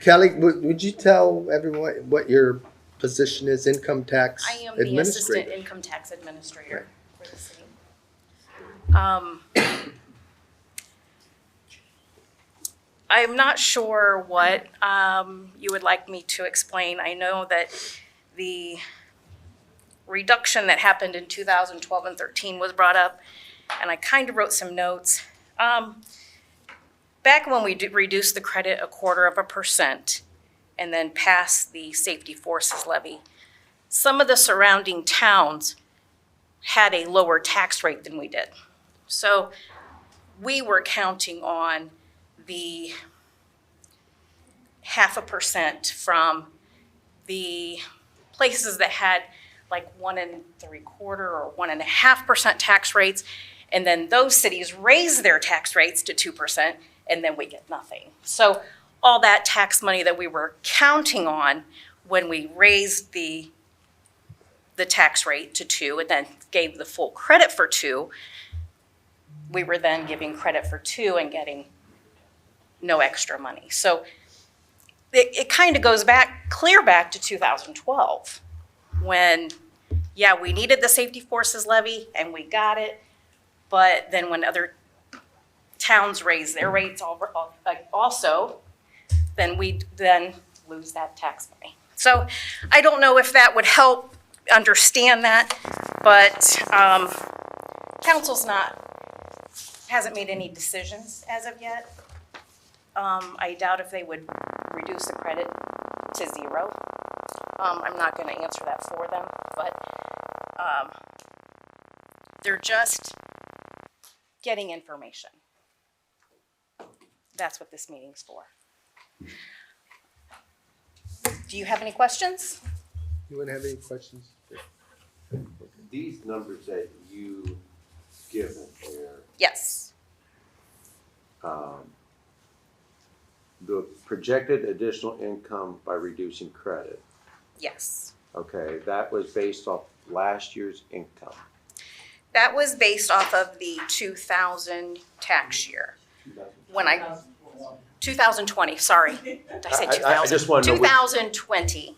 Speaker 2: Kelly, would you tell everyone what your position is, income tax
Speaker 16: I am the
Speaker 2: administrator?
Speaker 16: Assistant Income Tax Administrator for the city. I'm not sure what you would like me to explain. I know that the reduction that happened in 2012 and 13 was brought up, and I kind of wrote some notes. Back when we reduced the credit 0.25% and then passed the safety forces levy, some of the surrounding towns had a lower tax rate than we did. So we were counting on the 0.5% from the places that had like 1.75% or 1.5% tax rates. And then those cities raised their tax rates to 2%, and then we get nothing. So all that tax money that we were counting on when we raised the tax rate to 2% and then gave the full credit for 2%, we were then giving credit for 2% and getting no extra money. So it kind of goes clear back to 2012 when, yeah, we needed the safety forces levy and we got it. But then when other towns raise their rates also, then we lose that tax money. So I don't know if that would help understand that, but council's hasn't made any decisions as of yet. I doubt if they would reduce the credit to 0. I'm not going to answer that for them, but they're just getting information. That's what this meeting's for. Do you have any questions?
Speaker 2: You wouldn't have any questions?
Speaker 8: These numbers that you given there,
Speaker 16: Yes.
Speaker 17: the projected additional income by reducing credit.
Speaker 16: Yes.
Speaker 17: Okay, that was based off last year's income.
Speaker 16: That was based off of the 2000 tax year. When I, 2020, sorry. Did I say 2000?
Speaker 17: I just want to know which-
Speaker 16: 2020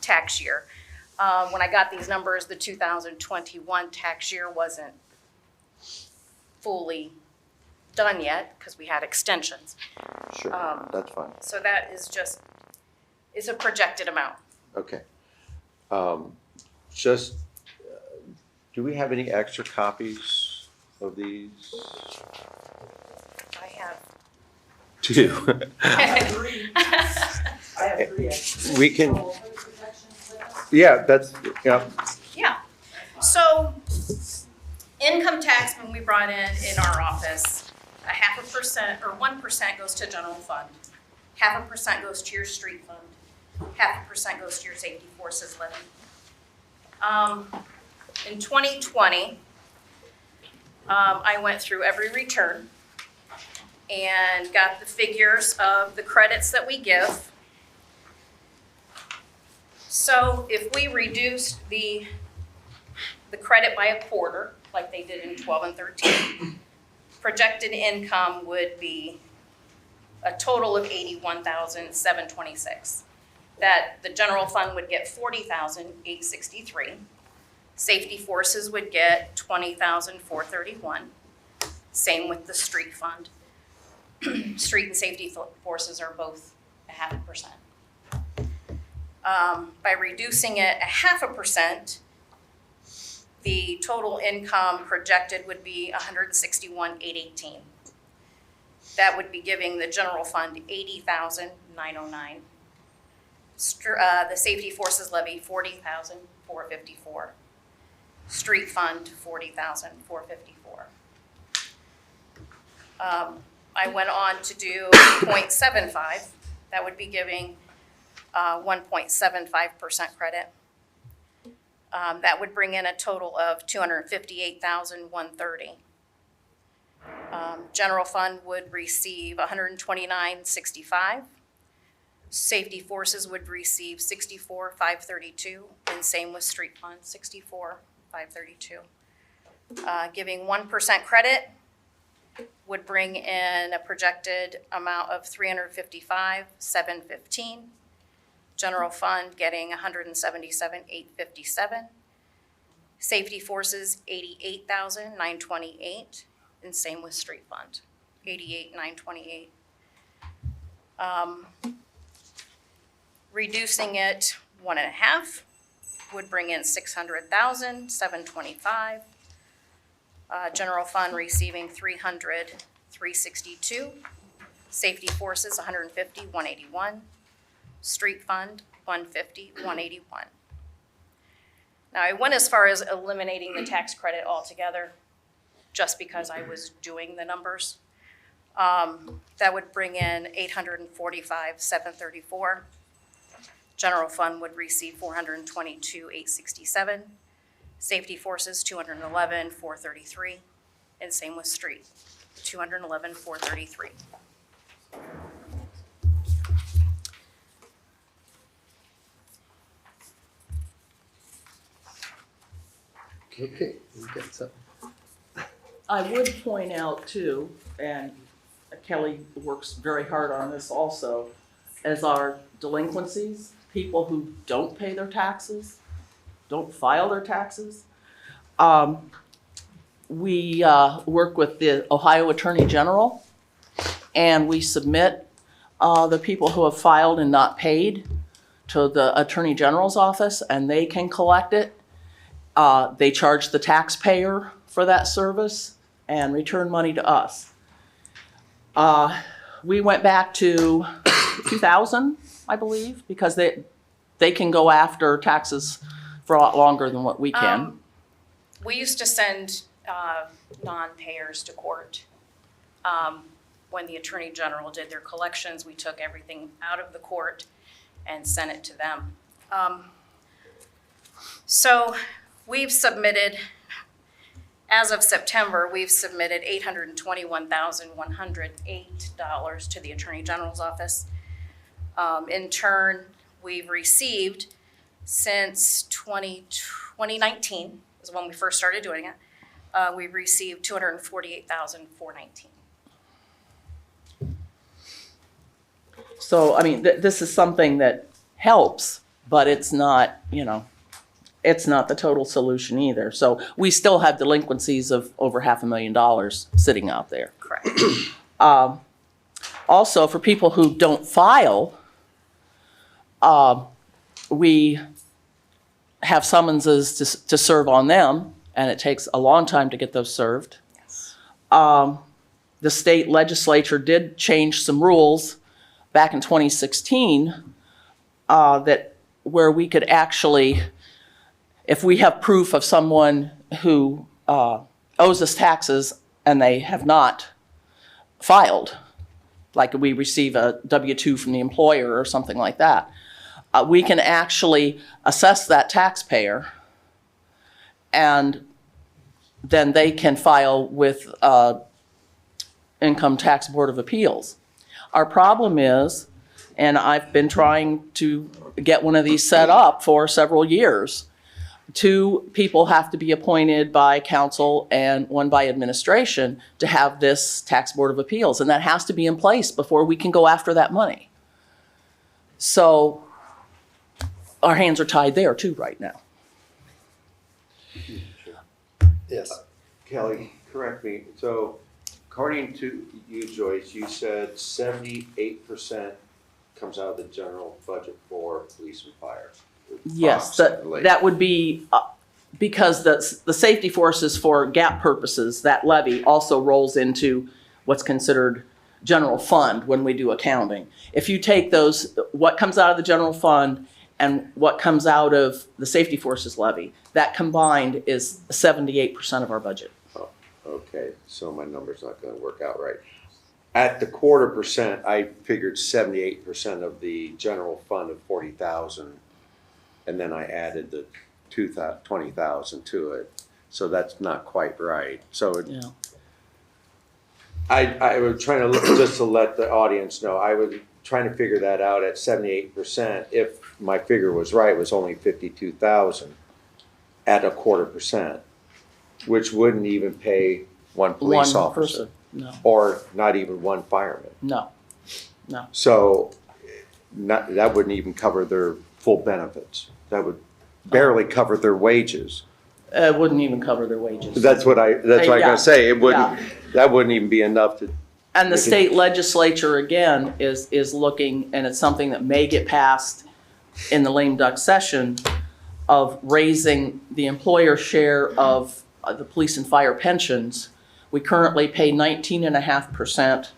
Speaker 16: tax year. When I got these numbers, the 2021 tax year wasn't fully done yet because we had extensions.
Speaker 17: Sure, that's fine.
Speaker 16: So that is a projected amount.
Speaker 17: Okay. Just, do we have any extra copies of these?
Speaker 16: I have.
Speaker 17: Two.
Speaker 16: I have three.
Speaker 17: We can, yeah, that's, yeah.
Speaker 16: Yeah. So income tax, when we brought in our office, 0.5% or 1% goes to general fund. 0.5% goes to your street fund. 0.5% goes to your safety forces levy. In 2020, I went through every return and got the figures of the credits that we give. So if we reduced the credit by a quarter, like they did in 12 and 13, projected income would be a total of $81,726. That the general fund would get $40,863. Safety forces would get $20,431. Same with the street fund. Street and safety forces are both 0.5%. By reducing it 0.5%, the total income projected would be $161,818. That would be giving the general fund $80,909. The safety forces levy $40,454. Street fund $40,454. I went on to do 0.75. That would be giving 1.75% credit. That would bring in a total of $258,130. General fund would receive $129,65. Safety forces would receive $64,532, and same with street fund, $64,532. Giving 1% credit would bring in a projected amount of $355,715. General fund getting $177,857. Safety forces $88,928, and same with street fund, $88,928. Reducing it 1.5 would bring in $600,725. General fund receiving $300,362. Safety forces $150,181. Street fund $150,181. Now I went as far as eliminating the tax credit altogether, just because I was doing the numbers. That would bring in $845,734. General fund would receive $422,867. Safety forces $211,433, and same with street, $211,433.
Speaker 2: Okay, we got something.
Speaker 15: I would point out too, and Kelly works very hard on this also, as our delinquencies, people who don't pay their taxes, don't file their taxes. We work with the Ohio Attorney General, and we submit the people who have filed and not paid to the Attorney General's office, and they can collect it. They charge the taxpayer for that service and return money to us. We went back to 2000, I believe, because they can go after taxes for a lot longer than what we can.
Speaker 16: We used to send non-payers to court. When the Attorney General did their collections, we took everything out of the court and sent it to them. So we've submitted As of September, we've submitted $821,108 to the Attorney General's office. In turn, we've received since 2019 is when we first started doing it. We've received $248,419.
Speaker 15: So, I mean, this is something that helps, but it's not, it's not the total solution either. So we still have delinquencies of over $500,000 sitting out there.
Speaker 16: Correct.
Speaker 15: Also, for people who don't file, we have summonses to serve on them, and it takes a long time to get those served.
Speaker 16: Yes.
Speaker 15: The state legislature did change some rules back in 2016 that where we could actually, if we have proof of someone who owes us taxes and they have not filed, like we receive a W-2 from the employer or something like that, we can actually assess that taxpayer, and then they can file with Income Tax Board of Appeals. Our problem is, and I've been trying to get one of these set up for several years, 2 people have to be appointed by council and 1 by administration to have this Tax Board of Appeals, and that has to be in place before we can go after that money. So our hands are tied there too right now.
Speaker 2: Yes.
Speaker 17: Kelly, correct me. So according to you, Joyce, you said 78% comes out of the general budget for police and fire.
Speaker 15: Yes,
Speaker 17: Approximately.
Speaker 15: that would be, because the safety forces for gap purposes, that levy also rolls into what's considered general fund when we do accounting. If you take those, what comes out of the general fund and what comes out of the safety forces levy, that combined is 78% of our budget.
Speaker 17: Oh, okay, so my number's not gonna work out right. At the 1/4%, I figured 78% of the general fund of 40,000, and then I added the 20,000 to it. So that's not quite right. So
Speaker 15: Yeah.
Speaker 17: I was trying to look, just to let the audience know, I was trying to figure that out at 78%. If my figure was right, it was only 52,000 at a 1/4%, which wouldn't even pay one police
Speaker 15: One
Speaker 17: officer.
Speaker 15: person, no,
Speaker 17: Or not even one fireman.
Speaker 15: no.
Speaker 17: So that wouldn't even cover their full benefits. That would barely cover their wages.
Speaker 15: It wouldn't even cover their wages.
Speaker 17: That's what I
Speaker 15: Yeah.
Speaker 17: gotta say. It wouldn't, that wouldn't even be enough to.
Speaker 15: And the state legislature, again, is looking, and it's something that may get passed in the lame duck session, of raising the employer share of the police and fire pensions. We currently pay 19.5%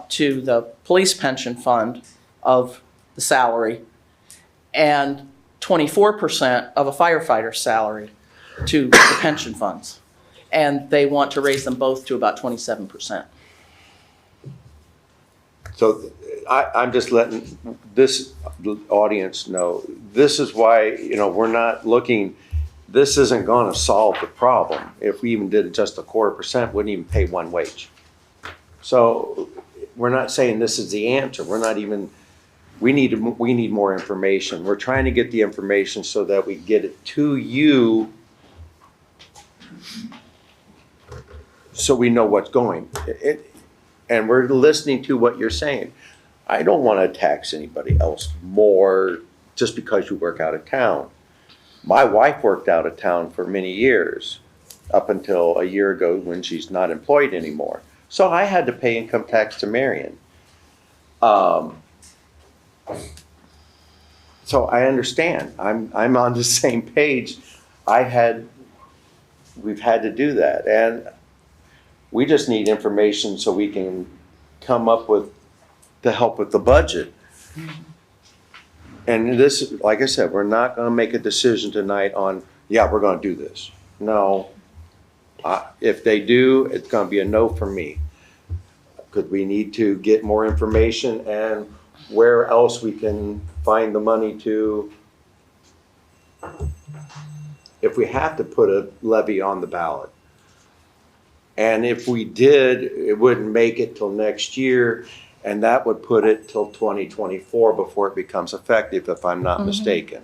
Speaker 15: to the police pension fund of the salary, and 24% of a firefighter's salary to the pension funds. And they want to raise them both to about 27%.
Speaker 17: So I'm just letting this audience know, this is why, we're not looking, this isn't gonna solve the problem. If we even did just a 1/4%, wouldn't even pay one wage. So we're not saying this is the answer. We're not even, we need more information. We're trying to get the information so that we get it to you so we know what's going. And we're listening to what you're saying. I don't want to tax anybody else more just because you work out of town. My wife worked out of town for many years, up until a year ago when she's not employed anymore. So I had to pay income tax to Marion. So I understand. I'm on the same page. We've had to do that. And we just need information so we can come up with, to help with the budget. And this, like I said, we're not gonna make a decision tonight on, yeah, we're gonna do this. No. If they do, it's gonna be a no from me. Because we need to get more information and where else we can find the money to, if we have to put a levy on the ballot, And if we did, it wouldn't make it till next year, and that would put it till 2024 before it becomes effective, if I'm not mistaken.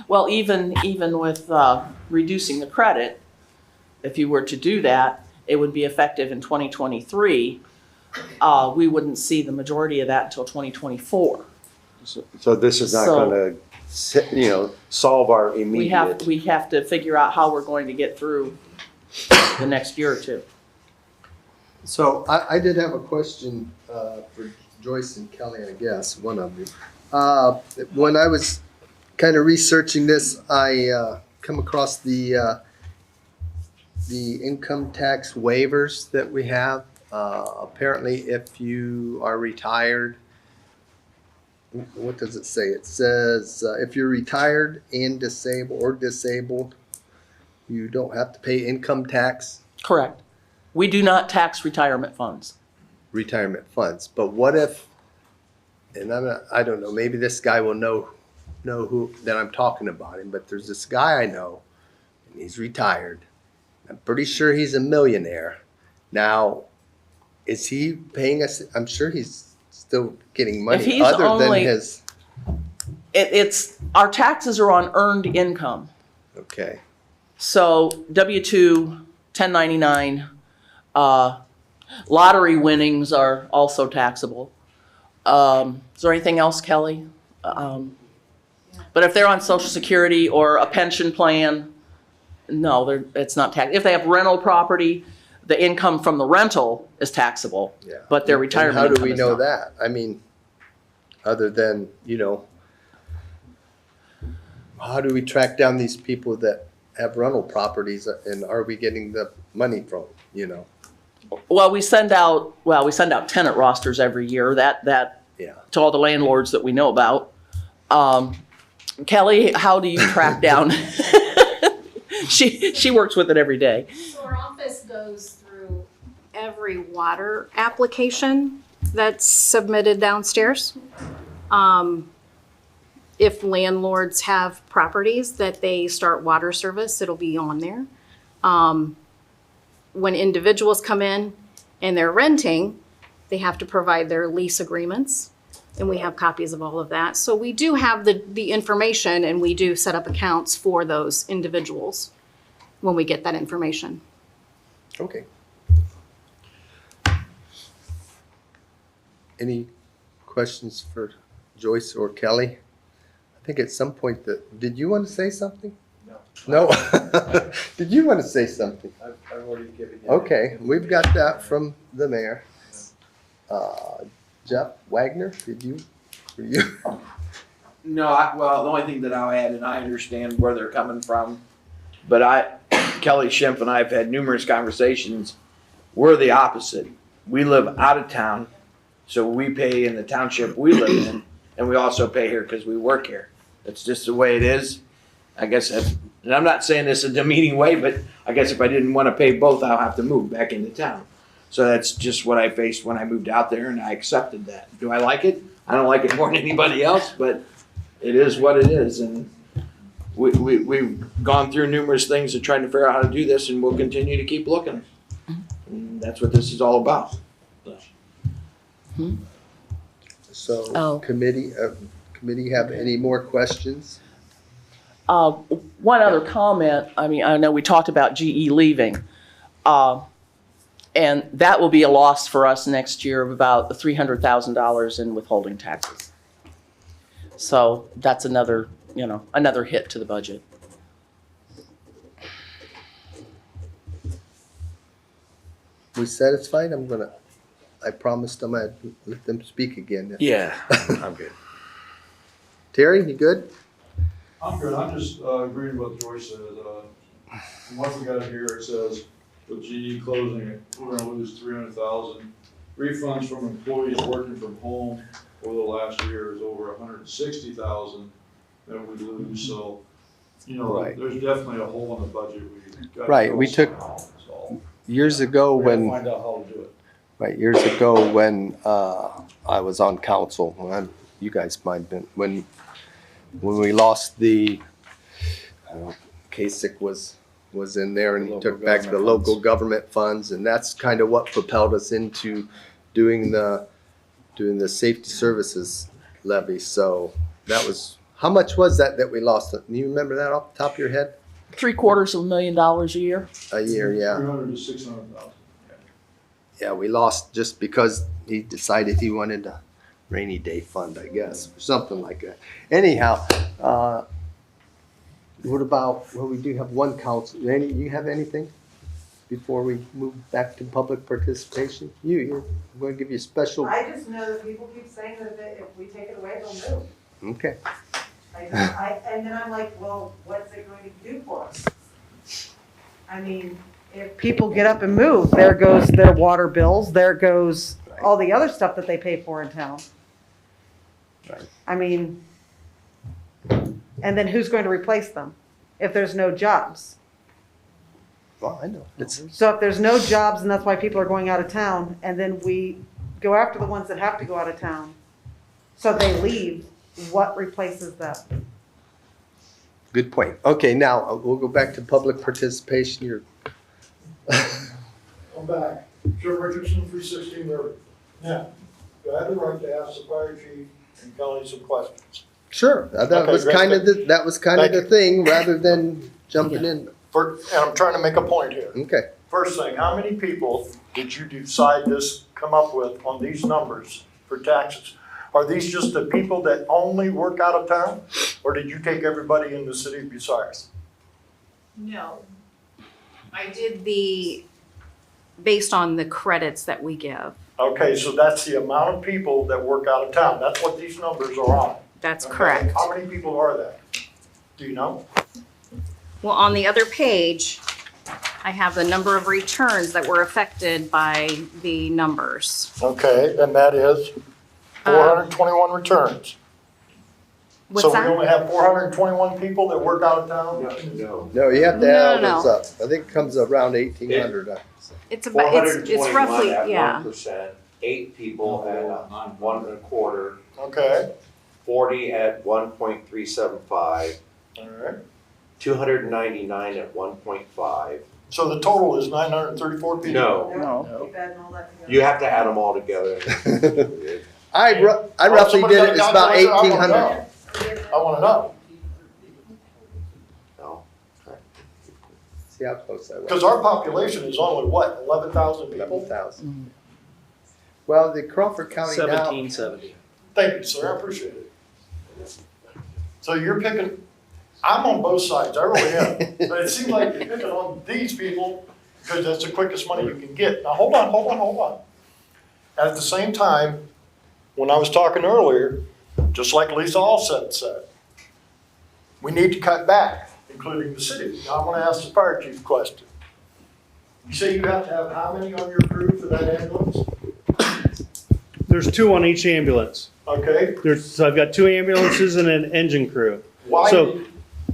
Speaker 15: Well, even with reducing the credit, if you were to do that, it would be effective in 2023. We wouldn't see the majority of that until 2024.
Speaker 17: So this is not
Speaker 15: So-
Speaker 17: gonna, solve our immediate.
Speaker 15: We have to figure out how we're going to get through the next year or two.
Speaker 2: So I did have a question for Joyce and Kelly, I guess, one of you. When I was kind of researching this, I come across the income tax waivers that we have. Apparently, if you are retired, what does it say? It says if you're retired and disabled, you don't have to pay income tax.
Speaker 15: Correct. We do not tax retirement funds.
Speaker 2: But what if, and I don't know, maybe this guy will know who that I'm talking about him, but there's this guy I know, and he's retired. I'm pretty sure he's a millionaire. Now, is he paying us? I'm sure he's still getting
Speaker 15: If
Speaker 2: money
Speaker 15: he's
Speaker 2: other than
Speaker 15: only-
Speaker 2: his.
Speaker 15: It's, our taxes are on earned income.
Speaker 2: Okay.
Speaker 15: So W-2, 1099, lottery winnings are also taxable. Is there anything else, Kelly? But if they're on Social Security or a pension plan, no, it's not tax. If they have rental property, the income from the rental is taxable,
Speaker 2: Yeah.
Speaker 15: but their
Speaker 2: And
Speaker 15: retirement
Speaker 2: how do
Speaker 15: income
Speaker 2: we
Speaker 15: is
Speaker 2: know
Speaker 15: not.
Speaker 2: that? I mean, other than, how do we track down these people that have rental properties, and are we getting the money from,
Speaker 15: Well, we send out tenant rosters every year, that
Speaker 2: Yeah.
Speaker 15: to all the landlords that we know about. Kelly, how do you track down? She works with it every day.
Speaker 16: So our office goes through every water application that's submitted downstairs. If landlords have properties that they start water service, it'll be on there. When individuals come in and they're renting, they have to provide their lease agreements, and we have copies of all of that. So we do have the information, and we do set up accounts for those individuals when we get that information.
Speaker 2: Okay. Any questions for Joyce or Kelly? I think at some point did you want to say something? No. Did you want to say something?
Speaker 14: I've already given you.
Speaker 2: Okay, we've got that from the mayor. Jeff Wagner, were you?
Speaker 18: No, well, the only thing that I'll add, and I understand where they're coming from, but Kelly Schimpf and I have had numerous conversations. We're the opposite. We live out of town, so we pay in the township we live in, and we also pay here because we work here. That's just the way it is. I guess and I'm not saying this in a demeaning way, but I guess if I didn't want to pay both, I'll have to move back into town. So that's just what I faced when I moved out there, and I accepted that. Do I like it? I don't like it more than anybody else, but it is what it is. And we've gone through numerous things to try to figure out how to do this, and we'll continue to keep looking. And that's what this is all about.
Speaker 2: So committee have any more questions?
Speaker 15: One other comment, I mean, I know we talked about GE leaving, and that will be a loss for us next year of about $300,000 in withholding taxes. So that's another hit to the budget.
Speaker 2: We satisfied? I promised I'm gonna let them speak again.
Speaker 18: Yeah, I'm good.
Speaker 2: Terry, you good?
Speaker 19: I'm good. I'm just agreeing with what Joyce said. From what we got here, it says with GE closing, we're gonna lose 300,000. Refunds from employees working from home over the last year is over 160,000 that we lose. So,
Speaker 2: Right.
Speaker 19: there's definitely a hole in the budget. We got
Speaker 2: Right, we took years ago
Speaker 19: we gotta
Speaker 2: when.
Speaker 19: find out how to do it.
Speaker 2: Right, years ago when I was on council, you guys might have been, when we lost Kasich was was in there, and he
Speaker 5: Local
Speaker 2: took back the
Speaker 5: government
Speaker 2: local
Speaker 5: funds.
Speaker 2: government funds, and that's kind of what propelled us into doing the safety services levy. So that was, how much was that we lost? Do you remember that off the top of your head?
Speaker 15: $750,000 a year.
Speaker 2: A year, yeah.
Speaker 19: 300 to 600,000.
Speaker 2: Yeah, we lost just because he decided he wanted a rainy day fund, I guess, or something like that. Anyhow, what about, well, we do have one council. You have anything before we move back to public participation? I'm going to give you a special.
Speaker 20: I just know that people keep saying that if we take it away, they'll move.
Speaker 2: Okay.
Speaker 20: And then I'm like, well, what's it going to do for us? I mean, if people get up and move, there goes their water bills, there goes all the other stuff that they pay for in town.
Speaker 2: Right.
Speaker 20: I mean, and then who's going to replace them if there's no jobs?
Speaker 2: Well, I know.
Speaker 20: So if there's no jobs and that's why people are going out of town, and then we go after the ones that have to go out of town, so they leave, what replaces that?
Speaker 2: Good point. Okay, now we'll go back to public participation.
Speaker 19: I'm back. Joe Richardson, 316 River. Now, do I have the right to ask the fire chief and Kelly some questions?
Speaker 2: Sure, that was kind of the thing, rather than jumping in.
Speaker 19: And I'm trying to make a point here.
Speaker 2: Okay.
Speaker 19: First thing, how many people did you decide this, come up with on these numbers for taxes? Are these just the people that only work out of town? Or did you take everybody in the city of Bucyrus?
Speaker 16: No. I did based on the credits that we give.
Speaker 19: Okay, so that's the amount of people that work out of town. That's what these numbers are on.
Speaker 16: That's
Speaker 19: Okay?
Speaker 16: correct.
Speaker 19: How many people are that? Do you know?
Speaker 16: Well, on the other page, I have the number of returns that were affected by the numbers.
Speaker 19: Okay, and that is 421 returns.
Speaker 16: What's
Speaker 19: So we
Speaker 16: that?
Speaker 19: only have 421 people that work out of town?
Speaker 2: No, you have to add
Speaker 16: No.
Speaker 2: those up. I think it comes around 1,800.
Speaker 16: It's about, it's roughly,
Speaker 17: 421 at
Speaker 16: yeah.
Speaker 17: 1%, 8 people at 1.25,
Speaker 19: Okay,
Speaker 17: 40 at 1.375,
Speaker 19: all right.
Speaker 17: 299 at 1.5.
Speaker 19: So the total is 934 people?
Speaker 17: No,
Speaker 20: Keep adding all that together.
Speaker 17: you have to add them all together.
Speaker 2: I roughly did it, it's about 1,800.
Speaker 19: I wanna know,
Speaker 17: No.
Speaker 2: See how close I was.
Speaker 19: because our population is only what, 11,000 people?
Speaker 2: 11,000. Well, the Crawford County now.
Speaker 5: 1770.
Speaker 19: Thank you, sir, I appreciate it. So you're picking, I'm on both sides, I really am, but it seems like you're picking on these people because that's the quickest money you can get. Now, hold on. At the same time, when I was talking earlier, just like Lisa Allsett said, we need to cut back, including the city. Now, I'm gonna ask the fire chief a question. You say you have to have how many on your crew for that ambulance?
Speaker 21: There's 2 on each ambulance.
Speaker 19: Okay,
Speaker 21: So I've got 2 ambulances and an engine crew. So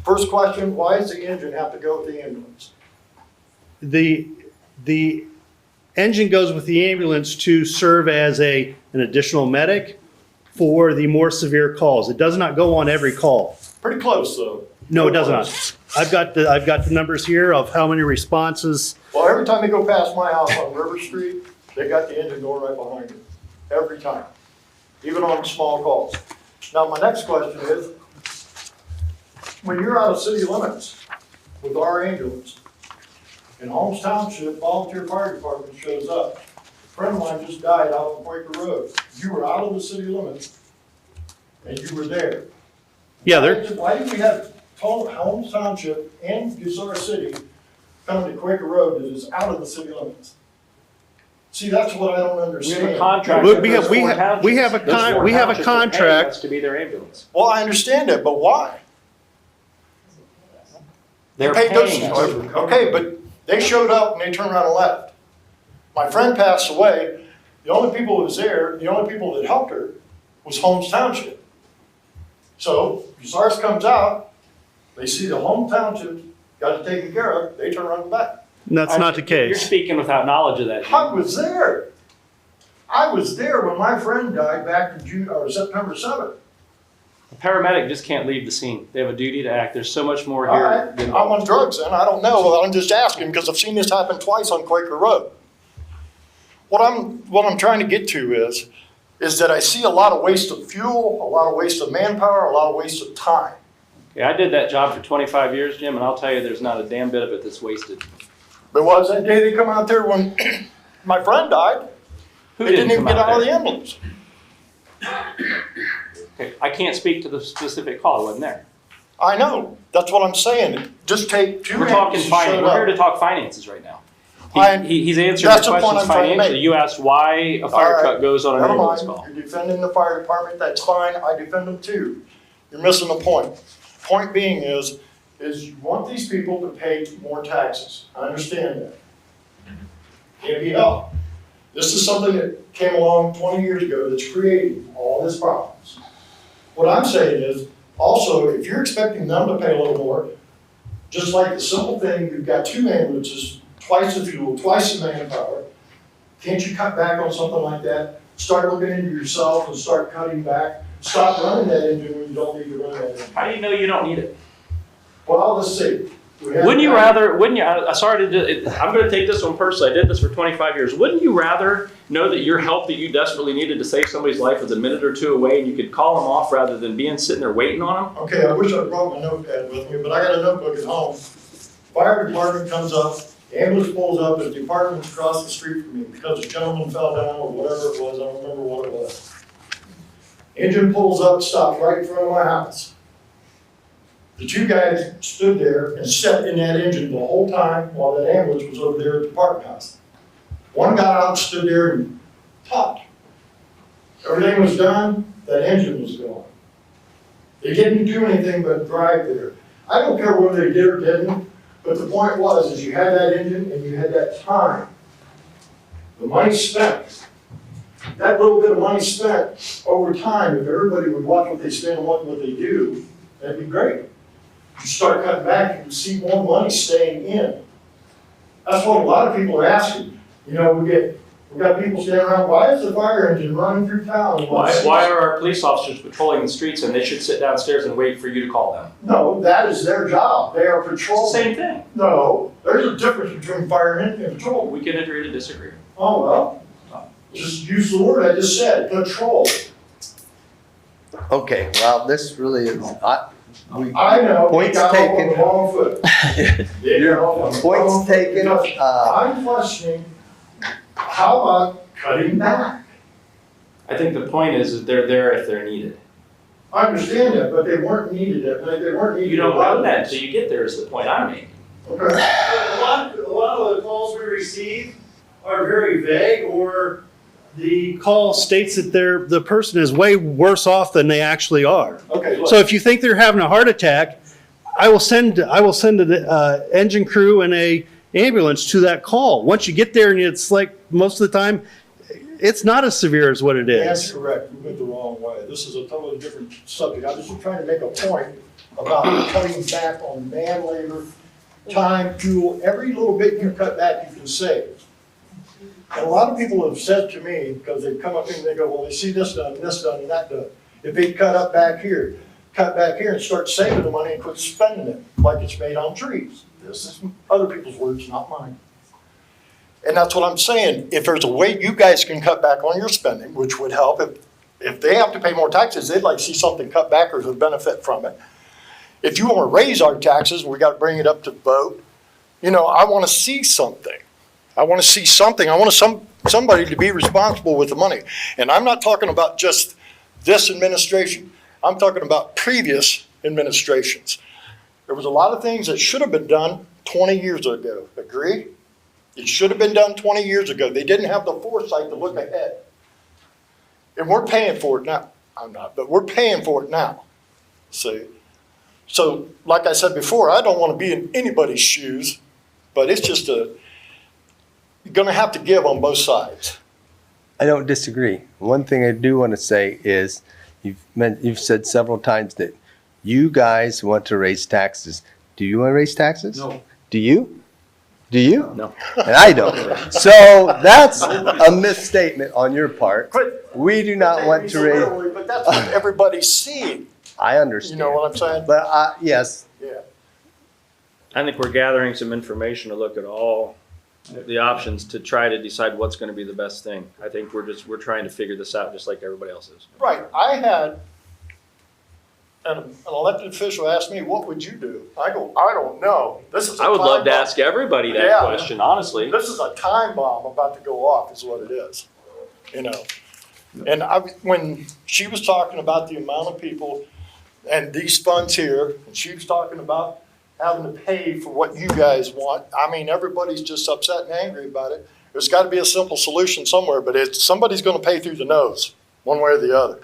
Speaker 19: first question, why does the engine have to go with the ambulance?
Speaker 21: the engine goes with the ambulance to serve as an additional medic for the more severe calls. It does not go on every call.
Speaker 19: Pretty close, though.
Speaker 21: No, it does not. I've got the numbers here of how many responses.
Speaker 19: Well, every time they go past my house on River Street, they got the engine going right behind it. Every time, even on small calls. Now, my next question is, when you're out of city limits with our ambulance, and Holmes Township Volunteer Fire Department shows up, a friend of mine just died out on Quaker Road. You were out of the city limits, and you were there.
Speaker 21: Yeah,
Speaker 19: Why do we have Holmes Township and Bucyrus City coming to Quaker Road that is out of the city limits? See, that's what I don't understand.
Speaker 5: We have a contract.
Speaker 21: We have a contract
Speaker 5: to be their ambulance.
Speaker 19: Well, I understand that, but why?
Speaker 5: They're
Speaker 19: They paid
Speaker 5: paying
Speaker 19: those,
Speaker 5: us.
Speaker 19: okay, but they showed up and they turned around and left. My friend passed away. The only people that was there, the only people that helped her was Holmes Township. So Bucyrus comes out, they see the Holmes Township got it taken care of, they turn around and back.
Speaker 21: That's not the case.
Speaker 5: You're speaking without knowledge of that.
Speaker 19: I was there. I was there when my friend died back in September 7th.
Speaker 5: A paramedic just can't leave the scene. They have a duty to act. There's so much more
Speaker 7: All
Speaker 5: here
Speaker 7: right,
Speaker 5: than.
Speaker 7: I'm on drugs and I don't know. I'm just asking because I've seen this happen twice on Quaker Road. What I'm trying to get to is that I see a lot of waste of fuel, a lot of waste of manpower, a lot of waste of time.
Speaker 5: Okay, I did that job for 25 years, Jim, and I'll tell you, there's not a damn bit of it that's wasted.
Speaker 7: But was that day they come out there when my friend died?
Speaker 5: Who
Speaker 7: They didn't even
Speaker 5: come
Speaker 7: get out of the
Speaker 5: there?
Speaker 7: ambulance.
Speaker 5: Okay, I can't speak to the specific call. I wasn't there.
Speaker 7: I know. That's what I'm saying. Just take two
Speaker 5: We're talking
Speaker 7: ambulances
Speaker 5: finance.
Speaker 7: showed
Speaker 5: We're here
Speaker 7: up.
Speaker 5: to talk finances right now. He's answering
Speaker 7: That's
Speaker 5: your
Speaker 7: the point
Speaker 5: questions
Speaker 7: I'm trying to make.
Speaker 5: financially. You asked why a fire
Speaker 7: All right,
Speaker 5: truck goes on an
Speaker 7: never
Speaker 5: ambulance
Speaker 7: mind.
Speaker 5: call.
Speaker 7: You're defending the fire department, that's fine, I defend them too. You're missing the point. Point being is you want these people to pay more taxes. I understand that. Can't be helped. This is something that came along 20 years ago that's creating all these problems. What I'm saying is, also, if you're expecting them to pay a little more, just like the simple thing, you've got two ambulances, twice the fuel, twice the manpower, can't you cut back on something like that? Start looking into yourself and start cutting back. Stop running that engine when you don't need to run that engine.
Speaker 5: How do you know you don't need it?
Speaker 7: Well, let's see.
Speaker 5: Wouldn't you, I'm sorry to do it, I'm gonna take this one personally, I did this for 25 years. Wouldn't you rather know that your help that you desperately needed to save somebody's life was a minute or two away and you could call them off rather than sitting there waiting on them?
Speaker 7: Okay, I wish I brought my notepad with me, but I got a notebook at home. Fire department comes up, ambulance pulls up, and the department's across the street from me because a gentleman fell down or whatever it was, I don't remember what it was. Engine pulls up, stops right in front of my house. The two guys stood there and sat in that engine the whole time while that ambulance was over there at the department house. One got out, stood there and talked. Everything was done, that engine was gone. They didn't do anything but drive there. I don't care whether they did or didn't, but the point was, is you had that engine and you had that time. The money spent. That little bit of money spent over time, if everybody would watch what they spend and what they do, that'd be great. You start cutting back, you can see more money staying in. That's what a lot of people are asking. You know, we got people standing around, why is the fire engine running through town?
Speaker 5: Why are our police officers patrolling the streets and they should sit downstairs and wait for you to call them?
Speaker 7: No, that is their job. They are patrolling.
Speaker 5: Same thing.
Speaker 7: No, there's a difference between fire and patrol.
Speaker 5: We can agree to disagree.
Speaker 7: Oh, well, just use the word I just said, patrol.
Speaker 2: Okay, well, this really is,
Speaker 7: I know, we
Speaker 2: points
Speaker 7: got off on
Speaker 2: taken.
Speaker 7: the wrong foot. They got off on the wrong
Speaker 2: Points
Speaker 7: foot
Speaker 2: taken.
Speaker 7: because I'm questioning, how about cutting back?
Speaker 5: I think the point is that they're there if they're needed.
Speaker 7: I understand that, but they weren't needed that night, they weren't needed.
Speaker 5: You don't
Speaker 7: a lot
Speaker 5: know
Speaker 7: of
Speaker 5: that
Speaker 7: nights.
Speaker 5: until you get there is the point I'm making.
Speaker 7: Okay.
Speaker 21: A lot of the calls we receive are very vague, or the call states that the person is way worse off than they actually are.
Speaker 7: Okay, look.
Speaker 21: So if you think they're having a heart attack, I will send an engine crew and a ambulance to that call. Once you get there, and it's like most of the time, it's not as severe as what it
Speaker 7: That's
Speaker 21: is.
Speaker 7: correct, we went the wrong way. This is a totally different subject. I was just trying to make a point about cutting back on man labor, time, fuel, every little bit you can cut back, you can save. And a lot of people have said to me, because they come up and they go, well, they see this done, and that done. If they cut back here, and start saving the money and quit spending it like it's made on trees. This is other people's words, not mine. And that's what I'm saying. If there's a way you guys can cut back on your spending, which would help, if they have to pay more taxes, they'd like to see something cut back or to benefit from it. If you want to raise our taxes, we got to bring it up to vote. You know, I want to see something. I want to see something. I want somebody to be responsible with the money. And I'm not talking about just this administration. I'm talking about previous administrations. There was a lot of things that should have been done 20 years ago. Agree? It should have been done 20 years ago. They didn't have the foresight to look ahead. And we're paying for it now. I'm not, but we're paying for it now. See? So, like I said before, I don't want to be in anybody's shoes, but it's just you're going to have to give on both sides.
Speaker 2: I don't disagree. One thing I do want to say is you've said several times that you guys want to raise taxes. Do you want to raise taxes?
Speaker 5: No.
Speaker 2: Do you? Do you?
Speaker 5: No.
Speaker 2: And I don't. So that's a misstatement on your part. We do not want to raise.
Speaker 7: But that's what everybody's seeing.
Speaker 2: I understand.
Speaker 7: You know what I'm saying?
Speaker 2: But, yes,
Speaker 7: Yeah.
Speaker 5: I think we're gathering some information to look at all the options to try to decide what's gonna be the best thing. I think we're trying to figure this out just like everybody else is.
Speaker 7: Right, I had an elected official ask me, what would you do? I go, I don't know. This is a
Speaker 5: I would love to
Speaker 7: time
Speaker 5: ask everybody that
Speaker 7: Yeah.
Speaker 5: question, honestly.
Speaker 7: bomb. This is a time bomb about to go off is what it is, you know? And when she was talking about the amount of people and these funds here, and she was talking about having to pay for what you guys want, I mean, everybody's just upset and angry about it. There's gotta be a simple solution somewhere, but somebody's gonna pay through the nose, one way or the other.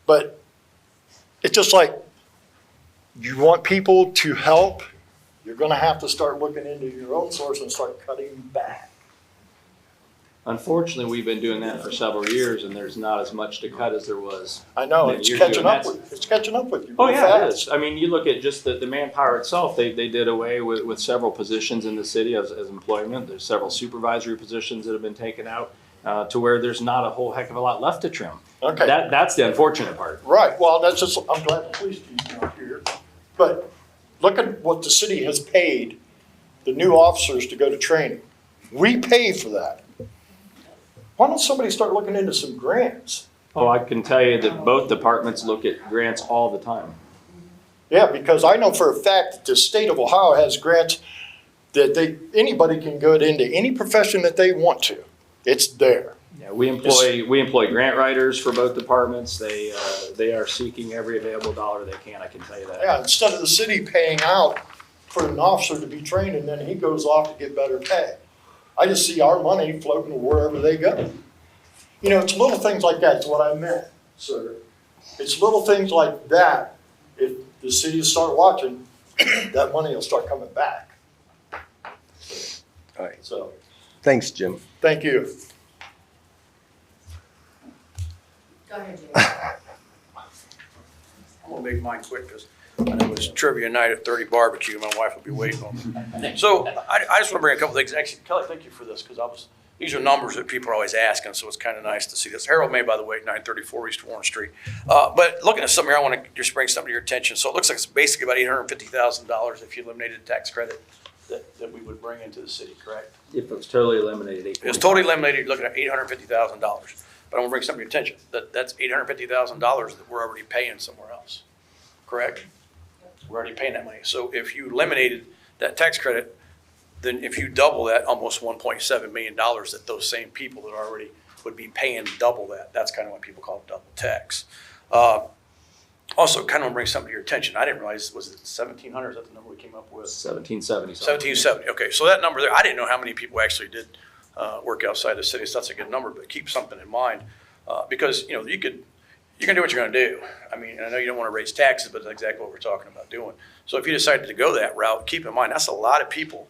Speaker 7: But it's just like, you want people to help, you're gonna have to start looking into your own source and start cutting back.
Speaker 5: Unfortunately, we've been doing that for several years and there's not as much to cut as there was.
Speaker 7: I know,
Speaker 5: many
Speaker 7: it's
Speaker 5: years ago,
Speaker 7: catching
Speaker 5: and
Speaker 7: up
Speaker 5: that's-
Speaker 7: with, it's catching up with you.
Speaker 5: Oh,
Speaker 7: real
Speaker 5: yeah, it
Speaker 7: fast.
Speaker 5: is. I mean, you look at just the manpower itself, they did away with several positions in the city as employment. There's several supervisory positions that have been taken out, to where there's not a whole heck of a lot left to trim.
Speaker 7: Okay.
Speaker 5: That's the unfortunate part.
Speaker 7: Right, well, that's just, I'm glad the police chief's not here, but look at what the city has paid the new officers to go to training. We pay for that. Why don't somebody start looking into some grants?
Speaker 5: Oh, I can tell you that both departments look at grants all the time.
Speaker 7: Yeah, because I know for a fact that the state of Ohio has grants that anybody can go into any profession that they want to. It's there.
Speaker 5: Yeah, we employ grant writers for both departments. They are seeking every available dollar they can, I can tell you that.
Speaker 7: Yeah, instead of the city paying out for an officer to be trained and then he goes off to get better pay. I just see our money floating wherever they go. You know, it's little things like that is what I meant, sir. It's little things like that. If the city will start watching, that money will start coming back.
Speaker 2: all right.
Speaker 7: So,
Speaker 2: Thanks, Jim.
Speaker 7: thank you.
Speaker 11: Go ahead, Jay.
Speaker 10: I'm gonna make mine quick because I know it's trivia night at 30 barbecue. My wife will be waiting on me. So I just want to bring a couple things. Actually, Kelly, thank you for this because these are numbers that people are always asking, so it's kind of nice to see this. Harold May, by the way, 934 East Warren Street. But looking at something here, I want to just bring something to your attention. So it looks like it's basically about $850,000 if you eliminated the tax credit that we would bring into the city, correct?
Speaker 5: If it was totally eliminated.
Speaker 10: If it's totally eliminated, you're looking at $850,000. But I want to bring something to your attention. That's $850,000 that we're already paying somewhere else, correct? We're already paying that money. So if you eliminated that tax credit, then if you double that, almost $1.7 million that those same people that already would be paying double that. That's kind of what people call double tax. Also, kind of want to bring something to your attention. I didn't realize, was it 1,700? Is that the number we came up with?
Speaker 5: 1770.
Speaker 10: 1770. Okay, so that number there, I didn't know how many people actually did work outside the city. So that's a good number, but keep something in mind because you know you can do what you're going to do. I mean, and I know you don't want to raise taxes, but that's exactly what we're talking about doing. So if you decided to go that route, keep in mind that's a lot of people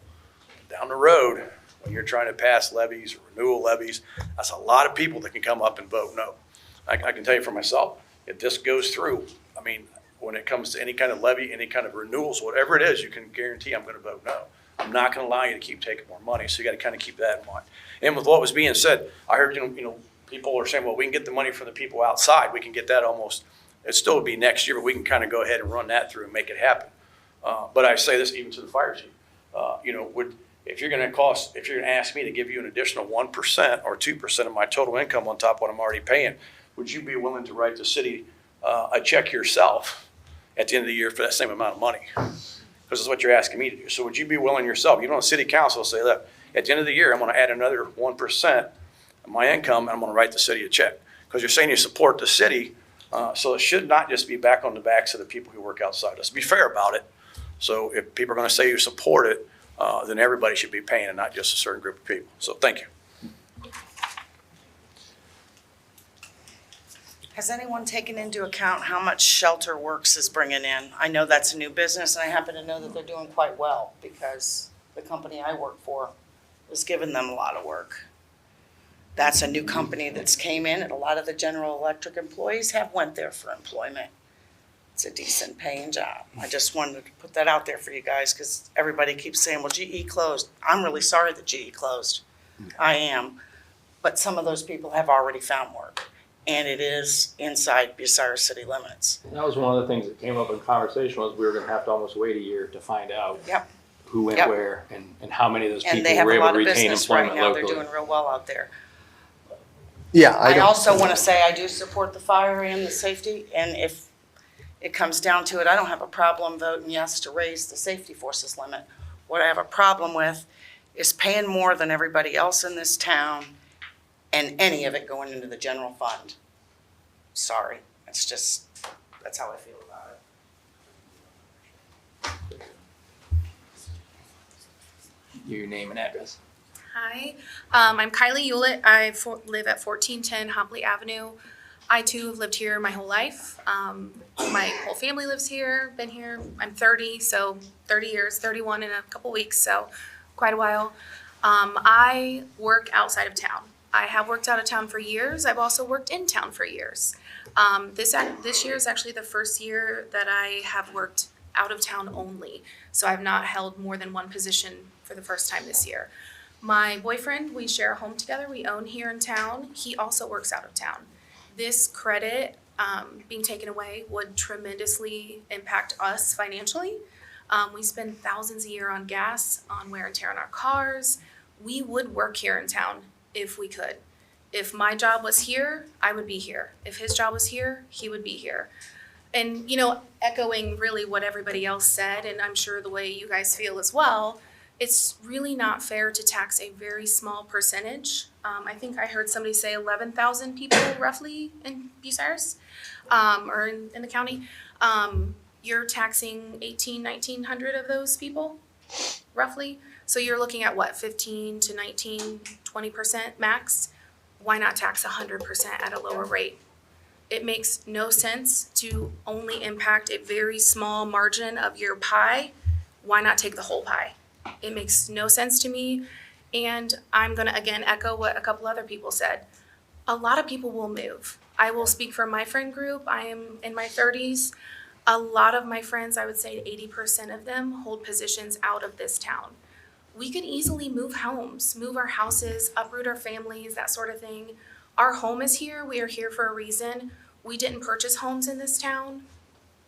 Speaker 10: down the road when you're trying to pass levies or renewal levies. That's a lot of people that can come up and vote no. I can tell you for myself, if this goes through, I mean, when it comes to any kind of levy, any kind of renewals, whatever it is, you can guarantee I'm going to vote no. I'm not going to allow you to keep taking more money. So you got to kind of keep that in mind. And with what was being said, I heard, you know, people are saying, well, we can get the money from the people outside. We can get that almost, it still would be next year, but we can kind of go ahead and run that through and make it happen. But I say this even to the fire chief, you know, if you're going to ask me to give you an additional 1% or 2% of my total income on top of what I'm already paying, would you be willing to write the city a check yourself at the end of the year for that same amount of money? Because it's what you're asking me to do. So would you be willing yourself, even on city council, say, look, at the end of the year, I'm going to add another 1% of my income, and I'm going to write the city a check? Because you're saying you support the city, so it should not just be back on the backs of the people who work outside us. Be fair about it. So if people are going to say you support it, then everybody should be paying and not just a certain group of people. So thank you.
Speaker 3: Has anyone taken into account how much Shelter Works is bringing in? I know that's a new business, and I happen to know that they're doing quite well because the company I work for is giving them a lot of work. That's a new company that's came in, and a lot of the General Electric employees have went there for employment. It's a decent paying job. I just wanted to put that out there for you guys because everybody keeps saying, well, GE closed. I'm really sorry that GE closed. I am. But some of those people have already found work. and it is inside Bucyrus city limits.
Speaker 5: That was one of the things that came up in conversation was we were gonna have to almost wait a year to find out
Speaker 3: Yep.
Speaker 5: who went
Speaker 3: Yep.
Speaker 5: where and how many of those
Speaker 3: And
Speaker 5: people
Speaker 3: they have
Speaker 5: were
Speaker 3: a
Speaker 5: able
Speaker 3: lot
Speaker 5: to
Speaker 3: of
Speaker 5: retain
Speaker 3: business right
Speaker 5: employment
Speaker 3: now. They're
Speaker 5: locally.
Speaker 3: doing real well out there.
Speaker 2: Yeah,
Speaker 3: I
Speaker 2: don't.
Speaker 3: also want to say I do support the fire and the safety, and if it comes down to it, I don't have a problem voting yes to raise the safety forces limit. What I have a problem with is paying more than everybody else in this town and any of it going into the general fund. Sorry, that's how I feel about it.
Speaker 5: Your name and address.
Speaker 16: Hi, I'm Kylie Hewlett. I live at 1410 Hopley Avenue. I too have lived here my whole life. My whole family lives here, been here. I'm 30, so 30 years, 31 in a couple weeks, so quite a while. I work outside of town. I have worked out of town for years. I've also worked in town for years. This year is actually the first year that I have worked out of town only. So I've not held more than one position for the first time this year. My boyfriend, we share a home together. We own here in town. He also works out of town. This credit being taken away would tremendously impact us financially. We spend thousands a year on gas, on wear and tear on our cars. We would work here in town if we could. If my job was here, I would be here. If his job was here, he would be here. And, echoing really what everybody else said, and I'm sure the way you guys feel as well, it's really not fair to tax a very small percentage. I think I heard somebody say 11,000 people roughly in Bucyrus, or in the county. You're taxing 1,900 of those people, roughly. So you're looking at what, 15 to 19, 20% max? Why not tax 100% at a lower rate? It makes no sense to only impact a very small margin of your pie. Why not take the whole pie? It makes no sense to me. And I'm gonna again echo what a couple other people said. A lot of people will move. I will speak for my friend group. I am in my 30s. A lot of my friends, I would say 80% of them, hold positions out of this town. We could easily move homes, move our houses, uproot our families, that sort of thing. Our home is here. We are here for a reason. We didn't purchase homes in this town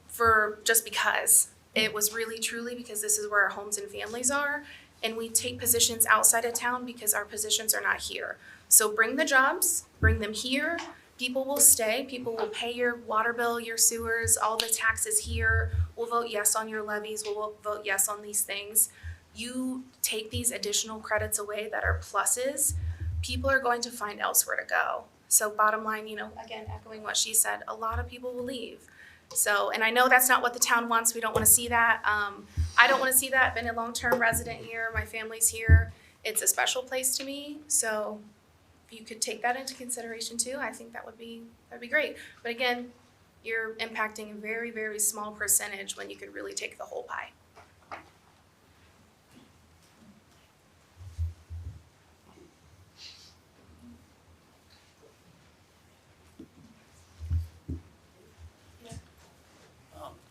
Speaker 16: for just because. It was really truly because this is where our homes and families are. And we take positions outside of town because our positions are not here. So bring the jobs, bring them here. People will stay. People will pay your water bill, your sewers, all the taxes here. We'll vote yes on your levies. We'll vote yes on these things. You take these additional credits away that are pluses, people are going to find elsewhere to go. So bottom line, again, echoing what she said, a lot of people will leave. So, and I know that's not what the town wants. We don't want to see that. I don't want to see that. Been a long-term resident here. My family's here. It's a special place to me. So if you could take that into consideration too, I think that'd be great. But again, you're impacting a very, very small percentage when you could really take the whole pie.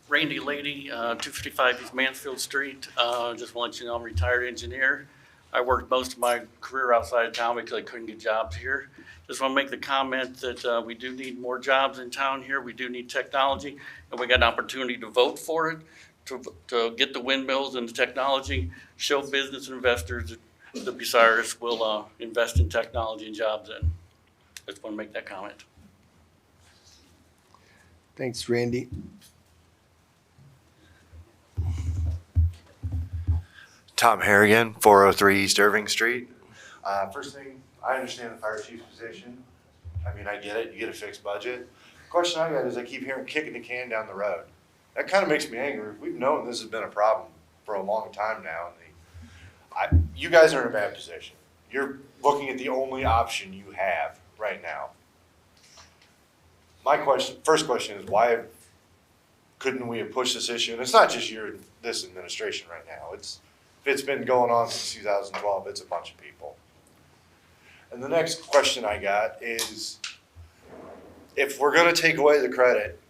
Speaker 6: Randy Lady, 255 East Mansfield Street. Just want to let you know I'm a retired engineer. I worked most of my career outside of town because I couldn't get jobs here. Just want to make the comment that we do need more jobs in town here. We do need technology, and we got an opportunity to vote for it, to get the windmills and the technology, show business investors that Bucyrus will invest in technology and jobs in. Just want to make that comment.
Speaker 2: Thanks, Randy.
Speaker 12: Tom Harrigan, 403 East Irving Street. First thing, I understand the fire chief's position. I mean, I get it. You get a fixed budget. The question I got is I keep hearing kicking the can down the road. That kind of makes me angry. We've known this has been a problem for a long time now. You guys are in a bad position. You're looking at the only option you have right now. My first question is why couldn't we have pushed this issue? And it's not just this administration right now. It's been going on since 2012. It's a bunch of people. And the next question I got is, if we're going to take away the credit,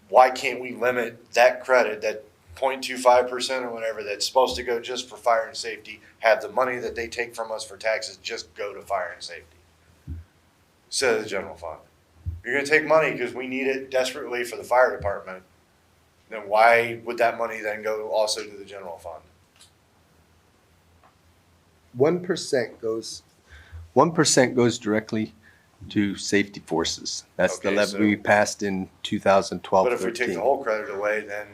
Speaker 12: why can't we limit that credit, that 0.25% or whatever that's supposed to go just for fire and safety, have the money that they take from us for taxes just go to fire and safety instead of the general fund? you're gonna take money because we need it desperately for the fire department, then why would that money then go also to the general fund?
Speaker 2: 1% goes directly to safety forces. That's the
Speaker 12: Okay,
Speaker 2: levy
Speaker 12: so-
Speaker 2: we passed in 2012,
Speaker 12: But if we take
Speaker 2: 13.
Speaker 12: the whole credit away, then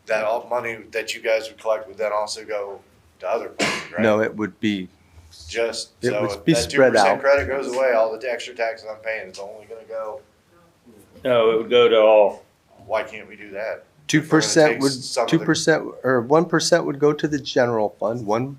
Speaker 12: that all money that you guys would collect would then also go to other funds, right?
Speaker 2: No, it would be,
Speaker 12: Just,
Speaker 2: it
Speaker 12: so
Speaker 2: would
Speaker 12: if
Speaker 2: be
Speaker 12: that
Speaker 2: spread
Speaker 12: 2%
Speaker 2: out.
Speaker 12: credit goes away, all the extra taxes I'm paying is only gonna go,
Speaker 5: No, it would go to all.
Speaker 12: why can't we do that?
Speaker 2: 2% would,
Speaker 12: some of the-
Speaker 2: 2% or 1% would go to the general fund,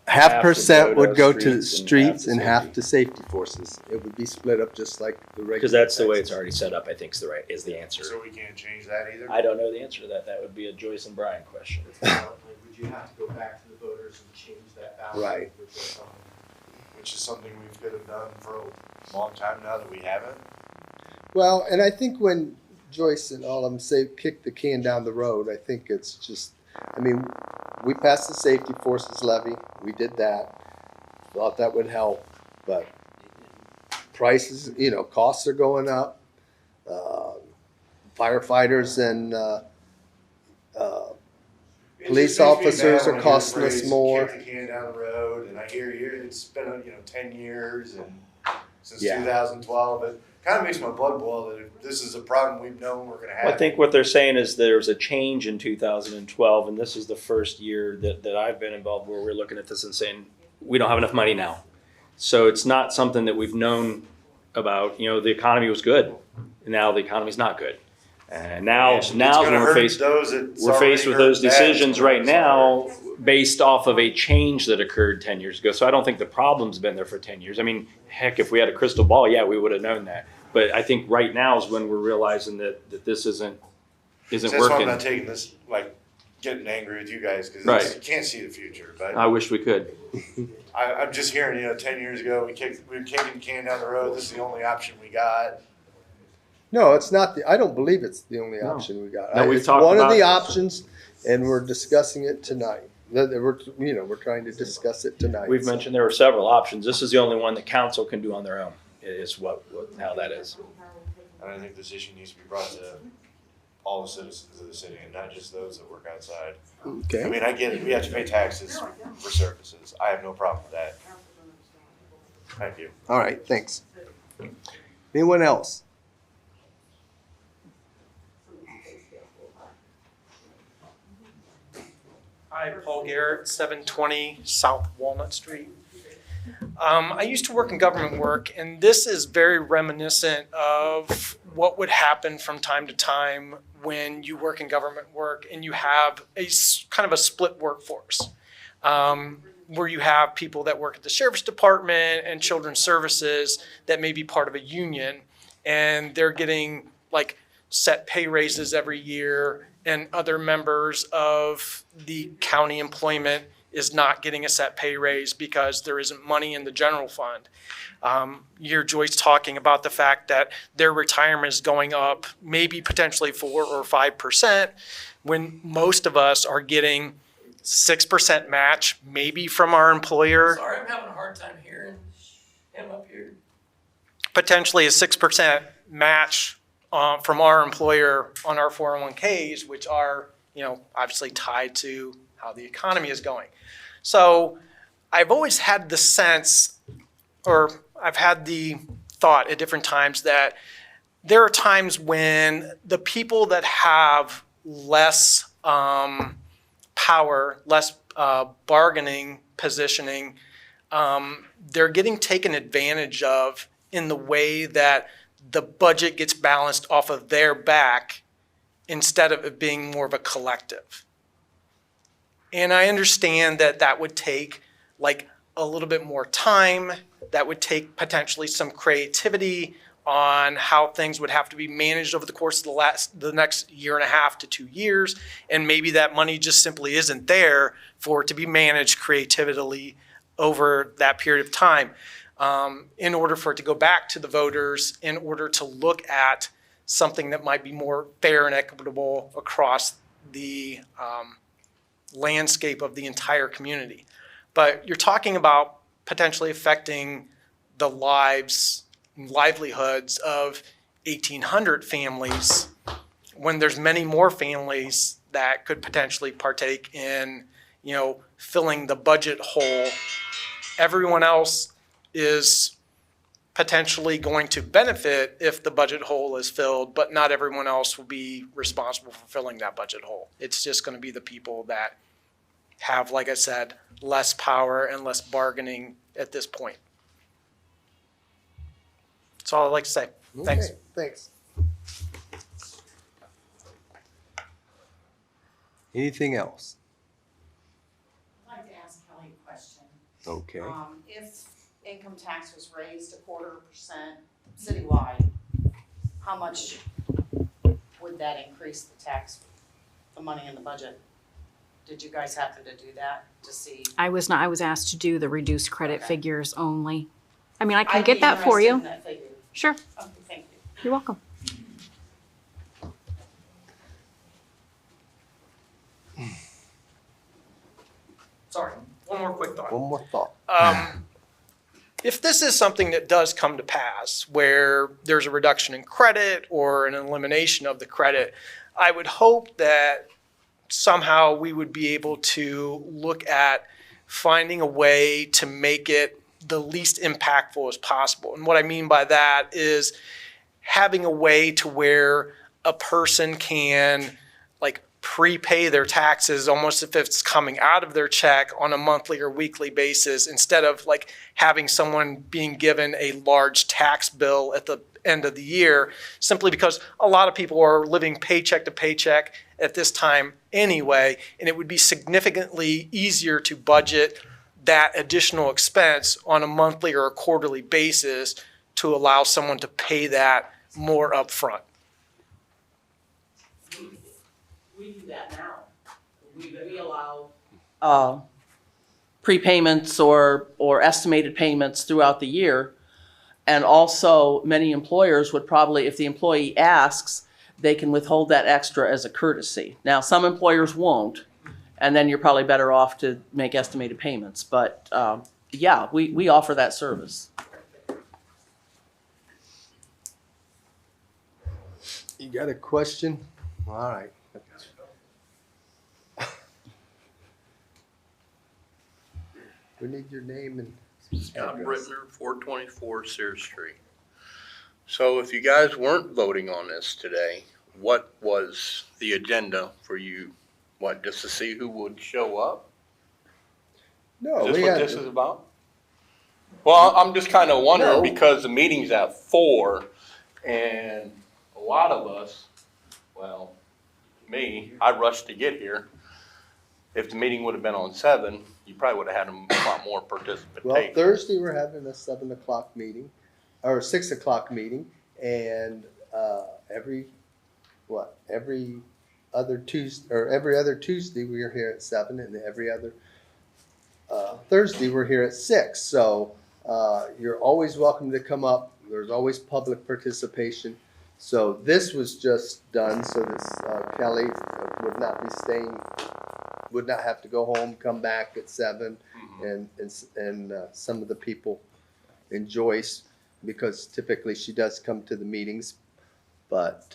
Speaker 5: Half
Speaker 2: half
Speaker 5: would
Speaker 2: percent
Speaker 5: go to
Speaker 2: would go to
Speaker 5: streets
Speaker 2: streets
Speaker 5: and
Speaker 2: and half to safety forces. It would be split up just like the regular.
Speaker 5: Because that's the way it's
Speaker 2: taxes.
Speaker 5: already set up, I think is the answer.
Speaker 12: So we can't change that either?
Speaker 5: I don't know the answer to that. That would be a Joyce and Brian question.
Speaker 14: Would you have to go back to the voters and change that balance?
Speaker 2: Right.
Speaker 12: Which is something we could have done for a long time now that we haven't.
Speaker 2: Well, and I think when Joyce and all of them say kick the can down the road, I think it's just, I mean, we passed the safety forces levy. We did that. Thought that would help, but prices, costs are going up. Firefighters and police officers are costing us more.
Speaker 12: Kick the can down the road, and I hear it's been 10 years and since
Speaker 2: Yeah.
Speaker 12: 2012. It kind of makes my blood boil that if this is a problem we've known we're going to have.
Speaker 5: I think what they're saying is there's a change in 2012, and this is the first year that I've been involved where we're looking at this and saying, we don't have enough money now. So it's not something that we've known about. The economy was good, and now the economy's not good. And now
Speaker 12: It's
Speaker 5: when
Speaker 12: gonna
Speaker 5: we're
Speaker 12: hurt
Speaker 5: faced
Speaker 12: those that's
Speaker 5: we're faced with
Speaker 12: already
Speaker 5: those
Speaker 12: hurt bad.
Speaker 5: decisions right now based off of a change that occurred 10 years ago. So I don't think the problem's been there for 10 years. I mean, heck, if we had a crystal ball, yeah, we would have known that. But I think right now is when we're realizing that this isn't
Speaker 12: So that's why
Speaker 5: working.
Speaker 12: I'm not taking this, getting angry with you guys, because
Speaker 5: Right.
Speaker 12: you can't see the future. But
Speaker 5: I wish we could.
Speaker 12: I'm just hearing, 10 years ago, we were kicking the can down the road. This is the only option we got.
Speaker 2: No, it's not I don't believe it's the only option we got.
Speaker 5: No, we've
Speaker 2: It's
Speaker 5: talked
Speaker 2: one of
Speaker 5: about
Speaker 2: the
Speaker 5: it.
Speaker 2: options, and we're discussing it tonight. We're trying to discuss it tonight.
Speaker 5: We've mentioned there were several options. This is the only one that council can do on their own, is how that is.
Speaker 12: And I think this issue needs to be brought to all the citizens of the city and not just those that work outside.
Speaker 2: Okay.
Speaker 12: I mean, I get it. We have to pay taxes for services. I have no problem with that. Thank you.
Speaker 2: All right, thanks. Anyone else?
Speaker 9: Hi, Paul Garrett, 720 South Walnut Street. I used to work in government work, and this is very reminiscent of what would happen from time to time when you work in government work and you have kind of a split workforce, where you have people that work at the sheriff's department and children's services that may be part of a union, and they're getting set pay raises every year, and other members of the county employment is not getting a set pay raise because there isn't money in the general fund. You hear Joyce talking about the fact that their retirement is going up maybe potentially 4 or 5%, when most of us are getting 6% match, maybe from our employer.
Speaker 6: Sorry, I'm having a hard time hearing him up here.
Speaker 9: Potentially a 6% match from our employer on our 401ks, which are, obviously tied to how the economy is going. So I've always had the sense, or I've had the thought at different times, that there are times when the people that have less power, less bargaining positioning, they're getting taken advantage of in the way that the budget gets balanced off of their back instead of it being more of a collective. And I understand that that would take a little bit more time. That would take potentially some creativity on how things would have to be managed over the course of the next year and a half to 2 years. And maybe that money just simply isn't there for it to be managed creatively over that period of time. In order for it to go back to the voters, in order to look at something that might be more fair and equitable across the landscape of the entire community. But you're talking about potentially affecting the lives livelihoods of 1,800 families when there's many more families that could potentially partake in, filling the budget hole. Everyone else is potentially going to benefit if the budget hole is filled, but not everyone else will be responsible for filling that budget hole. It's just going to be the people that have, like I said, less power and less bargaining at this point. That's all I'd like to say. Thanks.
Speaker 2: Okay, thanks. Anything else?
Speaker 3: I'd like to ask Kelly a question.
Speaker 2: Okay.
Speaker 3: If income tax was raised 0.25% citywide, how much would that increase the money in the budget? Did you guys happen to do that to see?
Speaker 4: I was asked to do the reduced credit
Speaker 3: Okay.
Speaker 4: figures only. I mean, I can
Speaker 3: I'd
Speaker 4: get
Speaker 3: be
Speaker 4: that for
Speaker 3: interested
Speaker 4: you.
Speaker 3: in that figure.
Speaker 4: Sure,
Speaker 3: Okay, thank you.
Speaker 4: you're welcome.
Speaker 9: Sorry, one more quick thought.
Speaker 2: One more thought.
Speaker 9: If this is something that does come to pass, where there's a reduction in credit or an elimination of the credit, I would hope that somehow we would be able to look at finding a way to make it the least impactful as possible. And what I mean by that is having a way to where a person can prepay their taxes almost if it's coming out of their check on a monthly or weekly basis, instead of having someone being given a large tax bill at the end of the year, simply because a lot of people are living paycheck to paycheck at this time anyway, and it would be significantly easier to budget that additional expense on a monthly or a quarterly basis to allow someone to pay that more upfront.
Speaker 15: We do that now. We allow prepayments or estimated payments throughout the year. And also, many employers would probably, if the employee asks, they can withhold that extra as a courtesy. Now, some employers won't, and then you're probably better off to make estimated payments. But yeah, we offer that service.
Speaker 2: You got a question? All right. We need your name and
Speaker 22: Scott
Speaker 2: address.
Speaker 22: Brittner, 424 Sears Street. So if you guys weren't voting on this today, what was the agenda for you? What, just to see who would show up?
Speaker 2: No,
Speaker 22: Is
Speaker 2: we
Speaker 22: this what
Speaker 2: had,
Speaker 22: this is about? Well, I'm just kind of wondering
Speaker 2: No.
Speaker 22: because the meeting's at 4 and a lot of us, well, me, I rushed to get here. If the meeting would have been on 7, you probably would have had a lot more participation.
Speaker 2: well, Thursday we're having a 7 o'clock meeting, or 6 o'clock meeting, and every other Tuesday we are here at 7, and every other Thursday we're here at 6. So you're always welcome to come up. There's always public participation. So this was just done so that Kelly would not be staying, would not have to go home, come back at 7, and some of the people and Joyce, because typically she does come to the meetings, but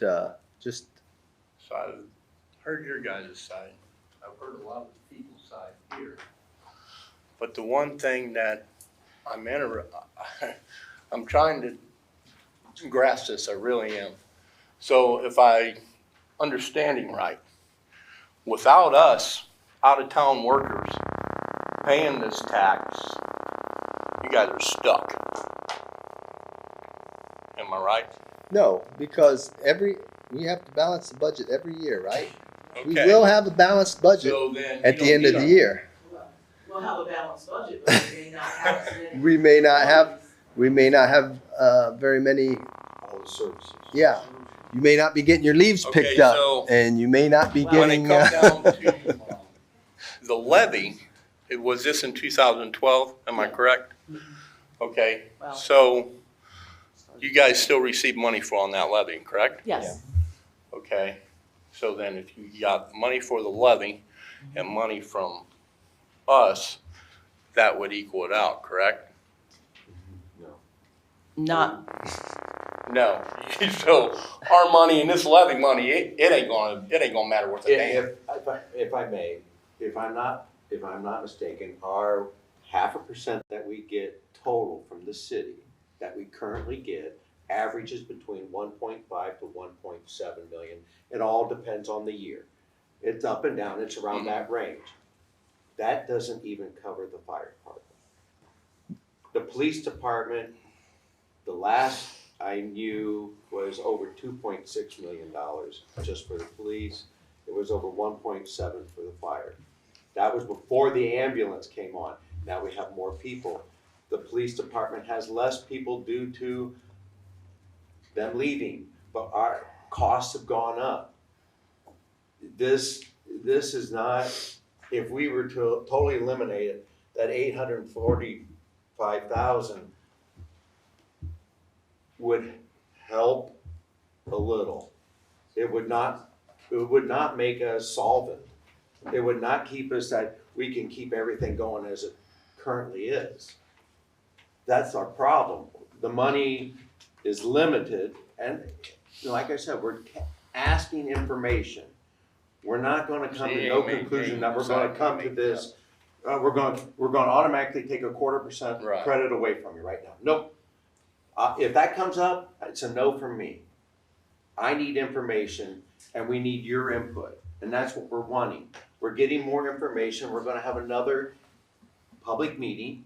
Speaker 2: just.
Speaker 22: So I heard your guys' side. I've heard a lot of the people's side here. But the one thing that I'm trying to grasp this, I really am. So if I understanding right, without us out-of-town workers paying this tax, you guys are stuck. Am I right?
Speaker 2: No, because we have to balance the budget every year, right? We
Speaker 22: Okay.
Speaker 2: will have a balanced budget
Speaker 22: So then
Speaker 2: at
Speaker 22: you
Speaker 2: the end
Speaker 22: don't
Speaker 2: of the
Speaker 22: need
Speaker 2: year.
Speaker 15: We'll have a balanced budget, but we may not have.
Speaker 2: We may not have very many.
Speaker 17: All the services.
Speaker 2: Yeah, you may not be getting your leaves
Speaker 22: Okay,
Speaker 2: picked up,
Speaker 22: so
Speaker 2: and you may not be
Speaker 22: When it
Speaker 2: getting.
Speaker 22: comes down to the levy, was this in 2012? Am I correct? Okay,
Speaker 15: Well-
Speaker 22: so you guys still receive money on that levy, correct?
Speaker 15: Yes.
Speaker 22: Okay, so then if you got money for the levy and money from us, that would equal it out, correct?
Speaker 17: No.
Speaker 15: Not,
Speaker 22: No. So our money and this levy money, it ain't gonna matter worth a damn.
Speaker 8: If I may, if I'm not mistaken, our 0.5% that we get total from the city, that we currently get, averages between 1.5 to 1.7 million. It all depends on the year. It's up and down, it's around that range. That doesn't even cover the fire department. The police department, the last I knew was over $2.6 million just for the police. It was over 1.7 for the fire. That was before the ambulance came on. Now we have more people. The police department has less people due to them leaving, but our costs have gone up. This is not, if we were to totally eliminate it, that 845,000 would help a little. It would not make us solvent. It would not keep us that we can keep everything going as it currently is. That's our problem. The money is limited, and like I said, we're asking information. We're not gonna come to no conclusion that we're gonna come to this, we're gonna automatically take a 0.25% credit away from you right now. Nope. If that comes up, it's a no from me. I need information, and we need your input, and that's what we're wanting. We're getting more information. We're gonna have another public meeting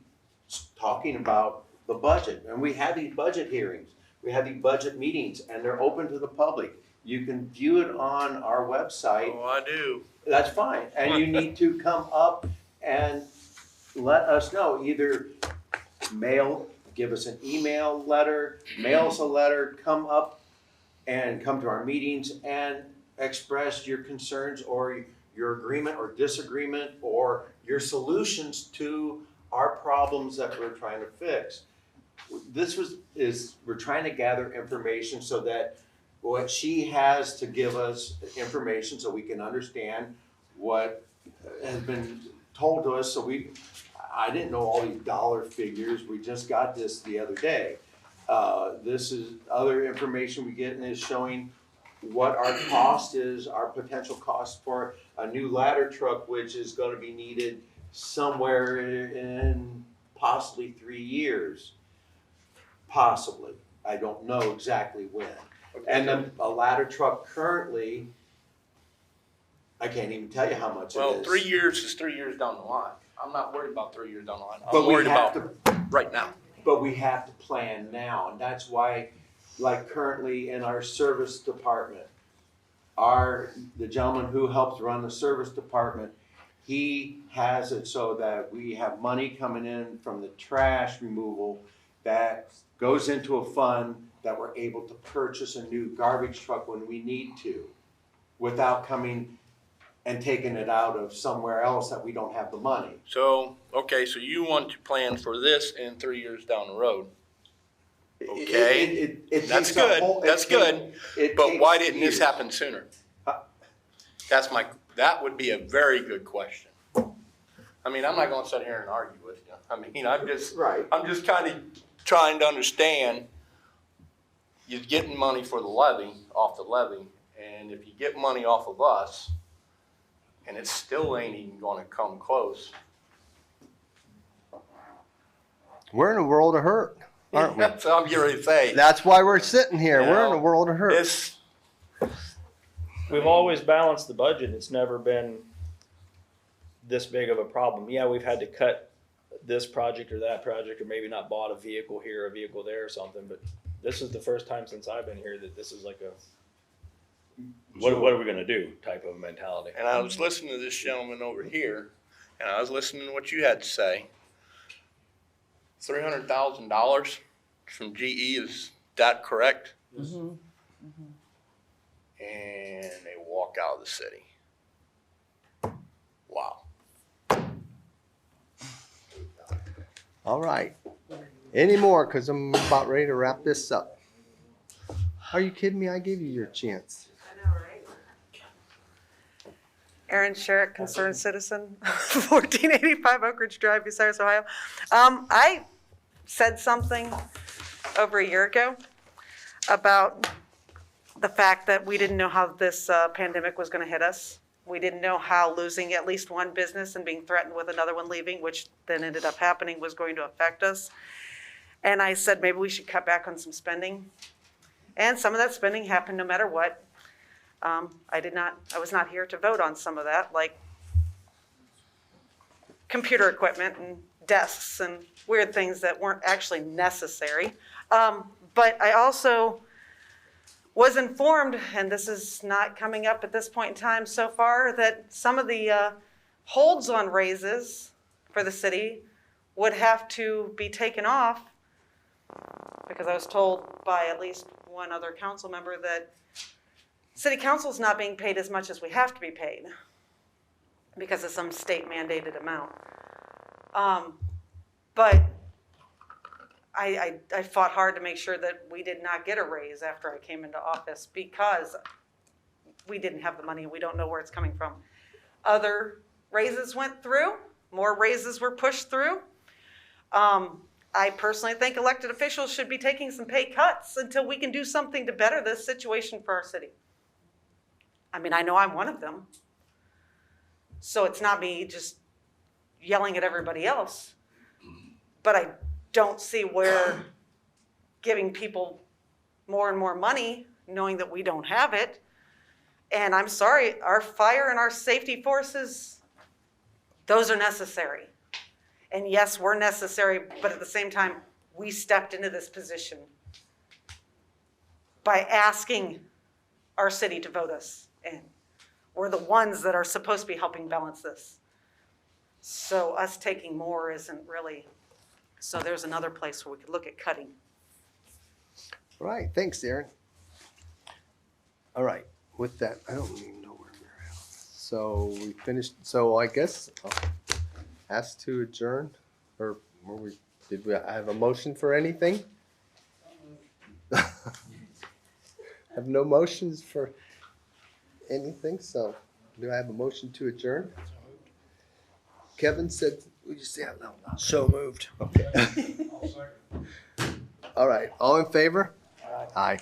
Speaker 8: talking about the budget, and we have these budget hearings. We have these budget meetings, and they're open to the public. You can view it on our website.
Speaker 22: Oh, I do.
Speaker 8: That's fine, and you need to come up and let us know, either give us an email letter, mail us a letter, come up and come to our meetings and express your concerns or your agreement or disagreement or your solutions to our problems that we're trying to fix. We're trying to gather information so that what she has to give us information so we can understand what has been told to us. I didn't know all these dollar figures. We just got this the other day. This is other information we get, and is showing what our cost is, our potential cost for a new ladder truck, which is going to be needed somewhere in possibly 3 years. Possibly. I don't know exactly when. And then a ladder truck currently, I can't even tell you how much it is.
Speaker 22: Well, 3 years is 3 years down the line. I'm not worried about 3 years down the line.
Speaker 8: But
Speaker 22: I'm
Speaker 8: we
Speaker 22: worried
Speaker 8: have
Speaker 22: about right now.
Speaker 8: But we have to plan now, and that's why, like currently in our service department, the gentleman who helps run the service department, he has it so that we have money coming in from the trash removal that goes into a fund that we're able to purchase a new garbage truck when we need to, without coming and taking it out of somewhere else that we don't have the money.
Speaker 22: So, okay, so you want to plan for this in 3 years down the road. Okay, that's good, that's good. But why didn't this happen sooner? That would be a very good question. I mean, I'm not gonna sit here and argue with you. I mean, I'm just kind of trying to understand. You're getting money for the levy, off the levy, and if you get money off of us, and it still ain't even gonna come close.
Speaker 2: We're in a world of hurt, aren't we?
Speaker 22: That's what I'm getting ready to say.
Speaker 2: That's why we're sitting here. We're in a world of hurt.
Speaker 5: We've always balanced the budget. It's never been this big of a problem. Yeah, we've had to cut this project or that project, or maybe not bought a vehicle here, a vehicle there or something, but this is the first time since I've been here that this is like a what are we gonna do type of mentality.
Speaker 22: And I was listening to this gentleman over here, and I was listening to what you had to say. $300,000 from GE, is that correct?
Speaker 15: Mm-hmm.
Speaker 22: And they walk out of the city. Wow.
Speaker 2: All right. Any more? Because I'm about ready to wrap this up. Are you kidding me? I gave you your chance.
Speaker 20: I know, right? Erin Sherrick, concerned citizen, 1485 Oak Ridge Drive, Bucyrus, Ohio. I said something over a year ago about the fact that we didn't know how this pandemic was going to hit us. We didn't know how losing at least one business and being threatened with another one leaving, which then ended up happening, was going to affect us. And I said maybe we should cut back on some spending. And some of that spending happened no matter what. I was not here to vote on some of that, like computer equipment and desks and weird things that weren't actually necessary. But I also was informed, and this is not coming up at this point in time so far, that some of the holds on raises for the city would have to be taken off, because I was told by at least one other council member that city council's not being paid as much as we have to be paid because of some state mandated amount. But I fought hard to make sure that we did not get a raise after I came into office because we didn't have the money and we don't know where it's coming from. Other raises went through, more raises were pushed through. I personally think elected officials should be taking some pay cuts until we can do something to better this situation for our city. I mean, I know I'm one of them. So it's not me just yelling at everybody else. But I don't see where giving people more and more money, knowing that we don't have it. And I'm sorry, our fire and our safety forces, those are necessary. And yes, we're necessary, but at the same time, we stepped into this position by asking our city to vote us in. We're the ones that are supposed to be helping balance this. So us taking more isn't really, so there's another place where we could look at cutting.
Speaker 2: All right, thanks, Aaron. All right, with that, I don't even know where we're at. So we finished, so I guess I'll ask to adjourn, or did we have a motion for anything? Have no motions for anything, so do I have a motion to adjourn? Kevin said, would you say out loud?
Speaker 14: So moved.
Speaker 2: Okay. All right, all in favor? Aye.